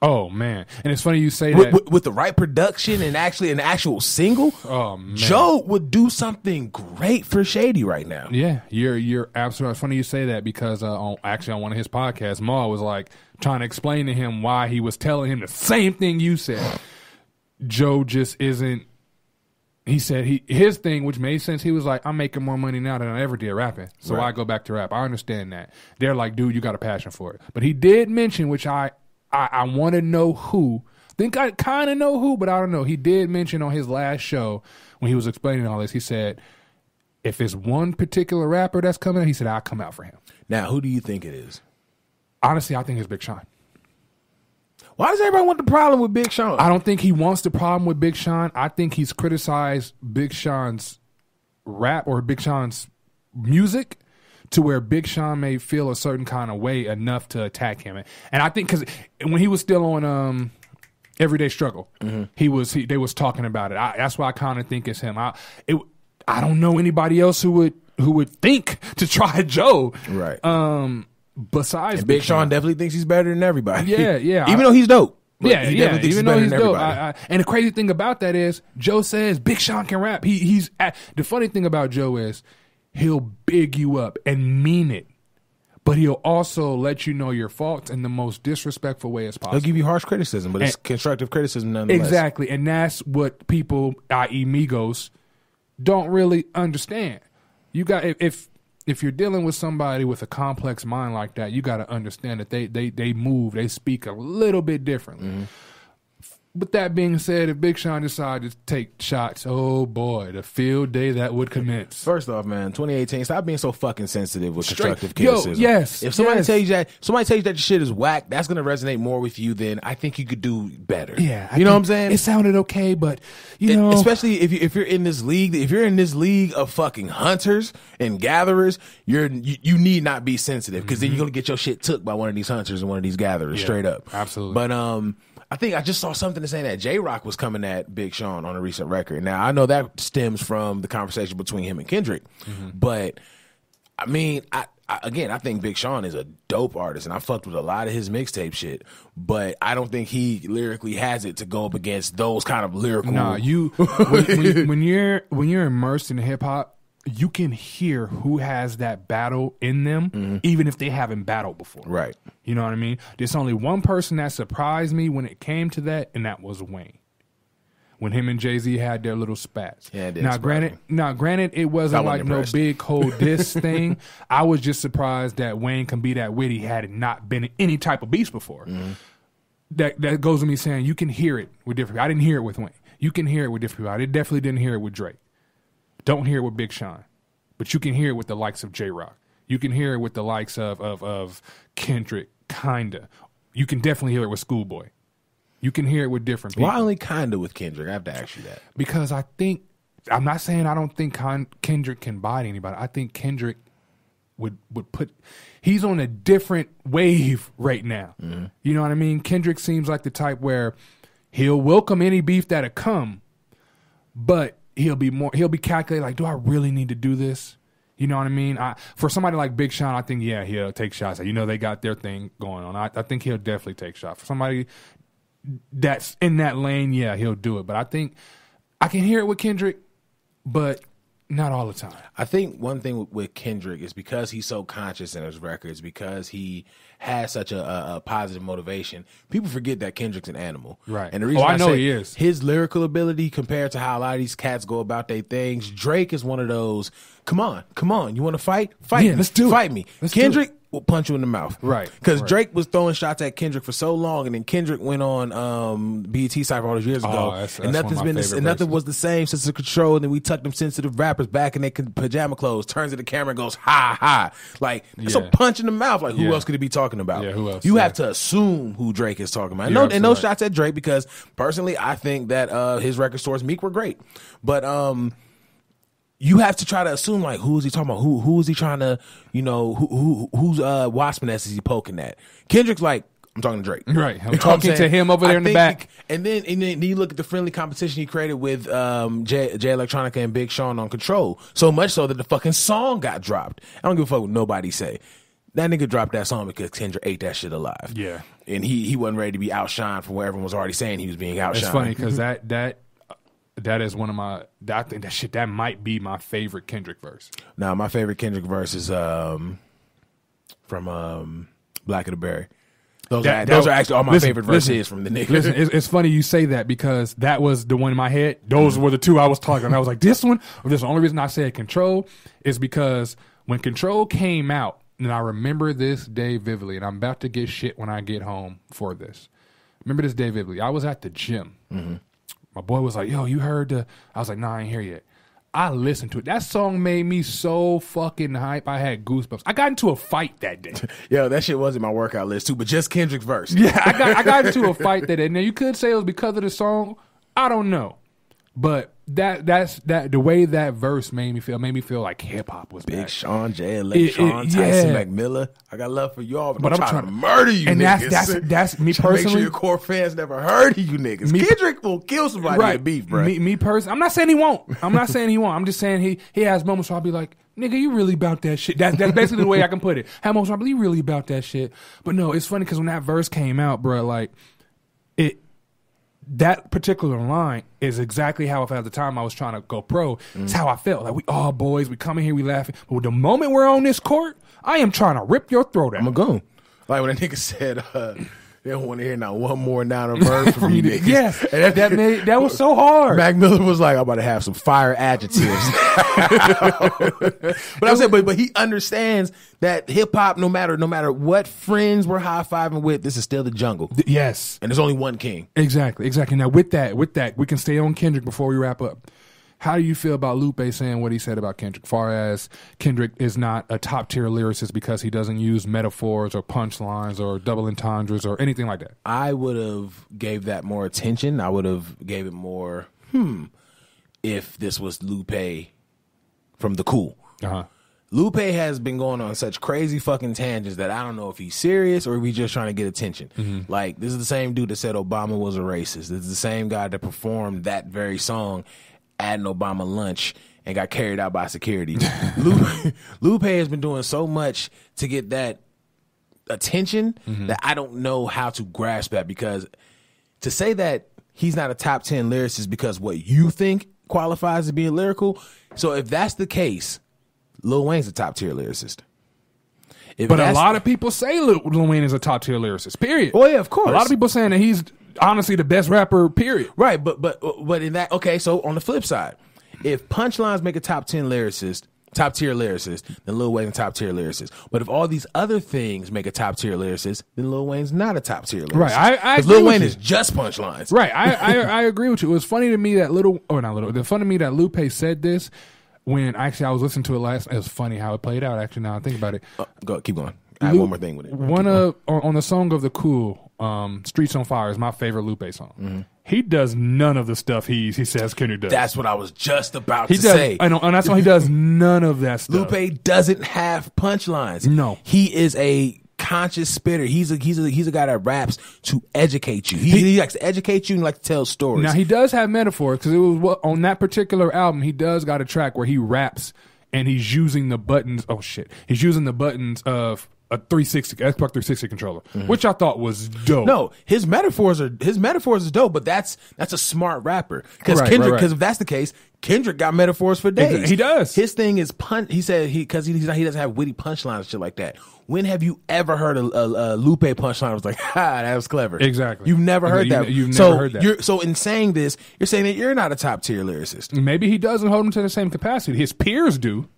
Oh man, and it's funny you say that with the right production and actually an actual single. Oh man, Joe would do something great for Shady right now. Yeah, you're absolutely. It's funny you say that because on one of his podcasts, Ma was like trying to explain to him why he was telling him the same thing you said. Joe just isn't. He said his thing, which made sense. He was like, I'm making more money now than I ever did rapping, so I go back to rap. I understand that. They're like, dude, you got a passion for it. But he did mention, which I want to know who. Think I kind of know who, but I don't know. He did mention on his last show when he was explaining all this, he said, if it's one particular rapper that's coming out, he said, I'll come out for him. Now, who do you think it is? Honestly, I think it's Big Sean. Why does everybody want the problem with Big Sean? I don't think he wants the problem with Big Sean. I think he's criticized Big Sean's rap or Big Sean's music to where Big Sean may feel a certain kind of way enough to attack him. And I think because when he was still on Everyday Struggle, they was talking about it. That's why I kind of think it's him. I don't know anybody else who would think to try Joe. Right. Besides and Big Sean definitely thinks he's better than everybody. Yeah. Even though he's dope. Even though he's dope. And the crazy thing about that is Joe says Big Sean can rap. The funny thing about Joe is he'll big you up and mean it, but he'll also let you know your faults in the most disrespectful way as possible. He'll give you harsh criticism, but it's constructive criticism nonetheless. Exactly, and that's what people, i.e. Migos, don't really understand. You got if you're dealing with somebody with a complex mind like that, you got to understand that they move, they speak a little bit differently. With that being said, if Big Sean decided to take shots, oh boy, the field day that would commence. First off, man, 2018, stop being so fucking sensitive with constructive criticism. Yes. If somebody tells you that your shit is whack, that's gonna resonate more with you than I think you could do better. Yeah, you know what I'm saying? It sounded okay, but you know, especially if you're in this league, of fucking hunters and gatherers, you need not be sensitive because then you're gonna get your shit took by one of these hunters and one of these gatherers straight up. Absolutely. But I think I just saw something to say that J-Rock was coming at Big Sean on a recent record. Now, I know that stems from the conversation between him and Kendrick. But, I mean, I think Big Sean is a dope artist, and I fucked with a lot of his mixtape shit. But I don't think he lyrically has it to go up against those kind of lyrical... Nah, when you're immersed in hip-hop, you can hear who has that battle in them, even if they haven't battled before. Right. You know what I mean? There's only one person that surprised me when it came to that, and that was Wayne. When him and Jay-Z had their little spats. Yeah, it did. Granted, it wasn't like no big cold diss thing. I was just surprised that Wayne can be that witty had it not been in any type of beast before. That goes to me saying you can hear it with different people. I didn't hear it with Wayne. You can hear it with different people. I definitely didn't hear it with Drake. Don't hear it with Big Sean, but you can hear it with the likes of J-Rock. You can hear it with the likes of Kendrick, kinda. You can definitely hear it with Schoolboy. You can hear it with different people. Why only kinda with Kendrick? I have to ask you that. Because I'm not saying I don't think Kendrick can body anybody. I think Kendrick would put, he's on a different wave right now. You know what I mean? Kendrick seems like the type where he'll welcome any beef that'll come, but he'll be calculated, like, do I really need to do this? You know what I mean? For somebody like Big Sean, I think, yeah, he'll take shots. You know, they got their thing going on. I think he'll definitely take shots. For somebody that's in that lane, yeah, he'll do it. But I think I can hear it with Kendrick, but not all the time. I think one thing with Kendrick is because he's so conscious in his records, because he has such a positive motivation, people forget that Kendrick's an animal. Right. And the reason I know say he is. His lyrical ability compared to how a lot of these cats go about their things, Drake is one of those, come on, you want to fight? Fight me. Let's do it. Fight me. Kendrick will punch you in the mouth. Right. Because Drake was throwing shots at Kendrick for so long, and then Kendrick went on BET Cypher all those years ago. And nothing was the same since the Control, and then we tucked them sensitive rappers back in their pajama clothes, turns to the camera and goes, ha, ha. Like, it's a punch in the mouth. Like, who else could he be talking about? Yeah, who else? You have to assume who Drake is talking about. And no shots at Drake, because personally, I think that his record stores, Meek, were great. But you have to try to assume, like, who is he talking about? Who is he trying to, whose wasp nest is he poking at? Kendrick's like, I'm talking to Drake. Right. I'm talking to him over there in the back. And then you look at the friendly competition he created with Jay Electronica and Big Sean on Control. So much so that the fucking song got dropped. I don't give a fuck what nobody say. That nigga dropped that song because Kendrick ate that shit alive. Yeah. And he wasn't ready to be outshined from where everyone was already saying he was being outshined. It's funny because that is one of my, I think that might be my favorite Kendrick verse. Now, my favorite Kendrick verse is from Black of the Berry. Those are actually all my favorite verses from the nigga. Listen, it's funny you say that because that was the one in my head. Those were the two I was talking about. I was like, this one, or this, the only reason I said Control is because when Control came out, and I remember this day vividly, and I'm about to get shit when I get home for this. Remember this day vividly. I was at the gym. My boy was like, yo, you heard the... I was like, nah, I ain't here yet. I listened to it. That song made me so fucking hype. I had goosebumps. I got into a fight that day. Yo, that shit wasn't my workout list too, but just Kendrick's verse. Yeah, I got into a fight that day. Now you could say it was because of the song. I don't know, but that's the way that verse made me feel like hip hop was Big back. Sean J, Electron, Tyson McMillan. I got love for y'all, but I'm trying to murder you and niggas. that's me personally. Make sure your core fans never heard of you niggas. Kendrick will kill somebody in beef, bro. Me personally, I'm not saying he won't. I'm just saying he has moments where I'll be like, nigga, you really about that shit. That's basically the way I can put it. Have moments where I'll be, you really about that shit. But no, it's funny because when that verse came out, bro, like that particular line is exactly how I felt at the time I was trying to go pro. It's how I felt. Like, we all boys, we come in here, we laughing. But the moment we're on this court, I am trying to rip your throat out. I'm a goon. Like when a nigga said, they don't want to hear not one more down a verse from you niggas. Yes, and that was so hard. Mac Miller was like, I'm about to have some fire adjectives. But I'm saying, but he understands that hip hop, no matter what friends we're high fiving with, this is still the jungle. Yes, and there's only one king. Exactly. Now with that, we can stay on Kendrick before we wrap up. How do you feel about Lupe saying what he said about Kendrick, far as Kendrick is not a top-tier lyricist because he doesn't use metaphors or punchlines or double entendres or anything like that? I would have gave that more attention. I would have gave it more, if this was Lupe from The Cool. Uh-huh. Lupe has been going on such crazy fucking tangents that I don't know if he's serious or if he's just trying to get attention. Mm-hmm. Like, this is the same dude that said Obama was a racist. This is the same guy that performed that very song at an Obama lunch and got carried out by security. Lupe has been doing so much to get that attention that I don't know how to grasp that, because to say that he's not a top 10 lyricist because what you think qualifies as being lyrical. So if that's the case, Lil Wayne's a top tier lyricist. But a lot of people say Lil Wayne is a top tier lyricist, period. Oh yeah, of course. A lot of people saying that he's honestly the best rapper, period. Right, but in that, okay, so on the flip side, if punchlines make a top tier lyricist, then Lil Wayne's a top tier lyricist. But if all these other things make a top tier lyricist, then Lil Wayne's not a top tier lyricist. Right, I Lil Wayne is just punchlines. Right, I agree with you. It was funny to me that funny to me that Lupe said this when actually I was listening to it last. It was funny how it played out. Actually, now I think about it. Keep going. I have one more thing with it. On the song of The Cool, Streets on Fire is my favorite Lupe song. Mm-hmm. He does none of the stuff he says Kendrick does. That's what I was just about to say. And that's why he does none of that stuff. Lupe doesn't have punchlines. No. He is a conscious spitter. He's a guy that raps to educate you. He likes to educate you and likes to tell stories. Now he does have metaphors, because it was on that particular album he does got a track where he raps and he's using the buttons. Oh shit! He's using the buttons of a 360 Xbox 360 controller, which I thought was dope. No, his metaphors is dope, but that's a smart rapper. Because Kendrick, because if that's the case, Kendrick got metaphors for days. He does. His thing is He said because he doesn't have witty punchlines and shit like that. When have you ever heard a Lupe punchline? I was like, that was clever. Exactly. You've never heard that. You've never heard that. So in saying this, you're saying that you're not a top tier lyricist. Maybe he doesn't hold him to the same capacity. His peers do.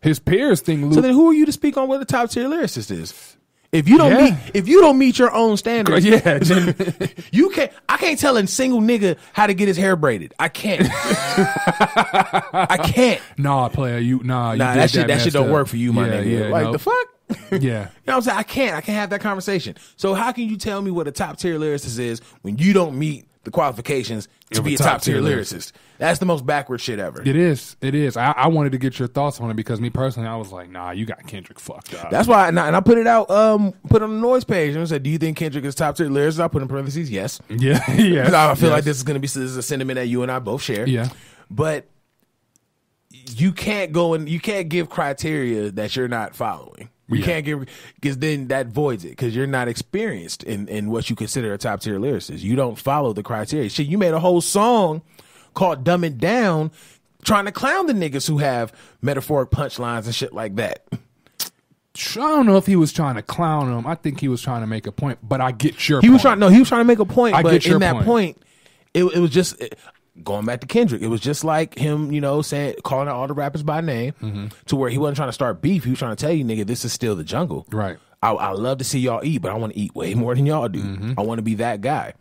His peers think. So then, who are you to speak on what a top tier lyricist is? If you don't meet your own standards, then you can't. I can't tell a single nigga how to get his hair braided. I can't. I can't. Nah, player, that shit don't work for you, my nigga. Like the fuck. Yeah. You know what I'm saying? I can't have that conversation. So how can you tell me what a top tier lyricist is when you don't meet the qualifications to be a top tier lyricist? That's the most backward shit ever. It is. I wanted to get your thoughts on it because me personally, I was like, nah, you got Kendrick fucked up. That's why, and I put it out, put it on the Noize page, and I said, do you think Kendrick is top tier lyricist? I put in parentheses, yes. Yeah. I feel like this is a sentiment that you and I both share. Yeah. But you can't give criteria that you're not following. You can't give, because then that voids it, because you're not experienced in what you consider a top tier lyricist. You don't follow the criteria. Shit, you made a whole song called Dumb It Down trying to clown the niggas who have metaphoric punchlines and shit like that. I don't know if he was trying to clown him. I think he was trying to make a point, but I get your point. He was trying to make a point, but in that point, it was just... Going back to Kendrick, it was just like him, calling out all the rappers by name, to where he wasn't trying to start beef. He was trying to tell you, nigga, this is still the jungle. Right. I love to see y'all eat, but I want to eat way more than y'all do. I want to be that guy.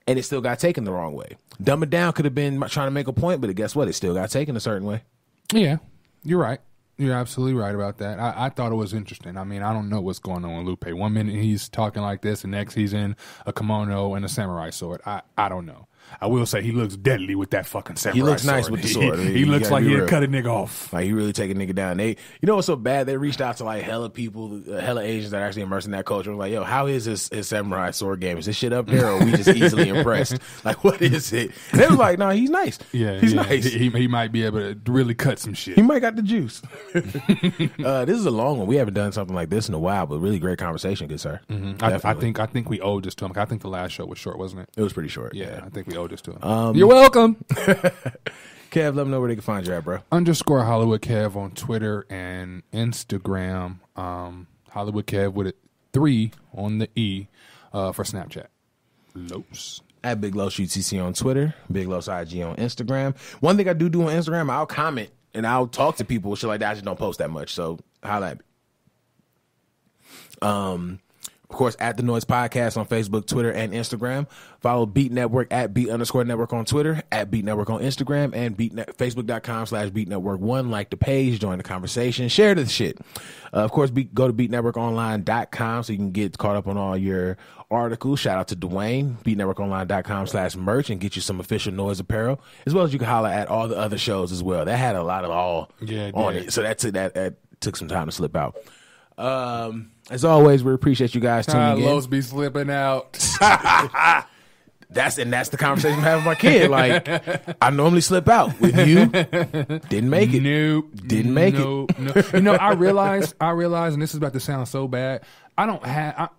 And it still got taken the wrong way. Dumb It Down could have been trying to make a point, but guess what? It still got taken a certain way. Yeah, you're right. You're absolutely right about that. I thought it was interesting. I mean, I don't know what's going on with Lupe. One minute he's talking like this, and next he's in a kimono and a samurai sword. I don't know. I will say he looks deadly with that fucking samurai sword. He looks nice with the sword. He looks like he'd cut a nigga off. Like, he really take a nigga down. You know what's so bad? They reached out to like hella people, hella Asians that are actually immersed in that culture. Like, yo, how is his samurai sword game? Is this shit up there, or are we just easily impressed? Like, what is it? And they was like, no, he's nice. Yeah, he's nice. He might be able to really cut some shit. He might got the juice. This is a long one. We haven't done something like this in a while, but really great conversation, good sir. Mm-hmm. I think we owed this to him. I think the last show was short, wasn't it? It was pretty short. Yeah, I think we owed this to him. You're welcome. Kev, let them know where they can find you at, bro. _ Hollywood Kev on Twitter and Instagram. Hollywood Kev with a 3 on the E for Snapchat. Los. At Big Los UTC on Twitter. Big Los IG on Instagram. One thing I do on Instagram, I'll comment and I'll talk to people with shit like that. I just don't post that much. So holla at me. Of course, at the Noize Podcast on Facebook, Twitter, and Instagram. Follow Beat Network at Beat_Network on Twitter, at Beat Network on Instagram, and Facebook.com/BeatNetwork1. Like the page, join the conversation, share the shit. Of course, go to BeatNetworkOnline.com so you can get caught up on all your articles. Shout out to Dwayne, BeatNetworkOnline.com/merch, and get you some official Noize apparel, as well as you can holler at all the other shows as well. That had a lot of on it, so that took some time to slip out. As always, we appreciate you guys tuning in. Los be slipping out. That's the conversation I'm having with my kid. Like, I normally slip out with you. Didn't make it. Nope. Didn't make it. No. You know, I realize, and this is about to sound so bad. I don't have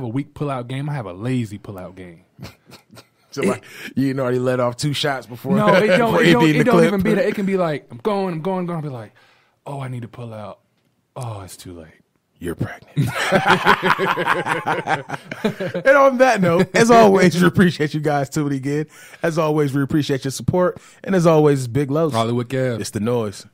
a weak pullout game. I have a lazy pullout game. So like, you already let off 2 shots before. No, it don't even be that. It can be like, I'm going. I'll be like, oh, I need to pull out. Oh, it's too late. You're pregnant. And on that note, as always, we appreciate you guys tuning in. As always, we appreciate your support. And as always, it's Big Los. Hollywood Kev. It's the Noize.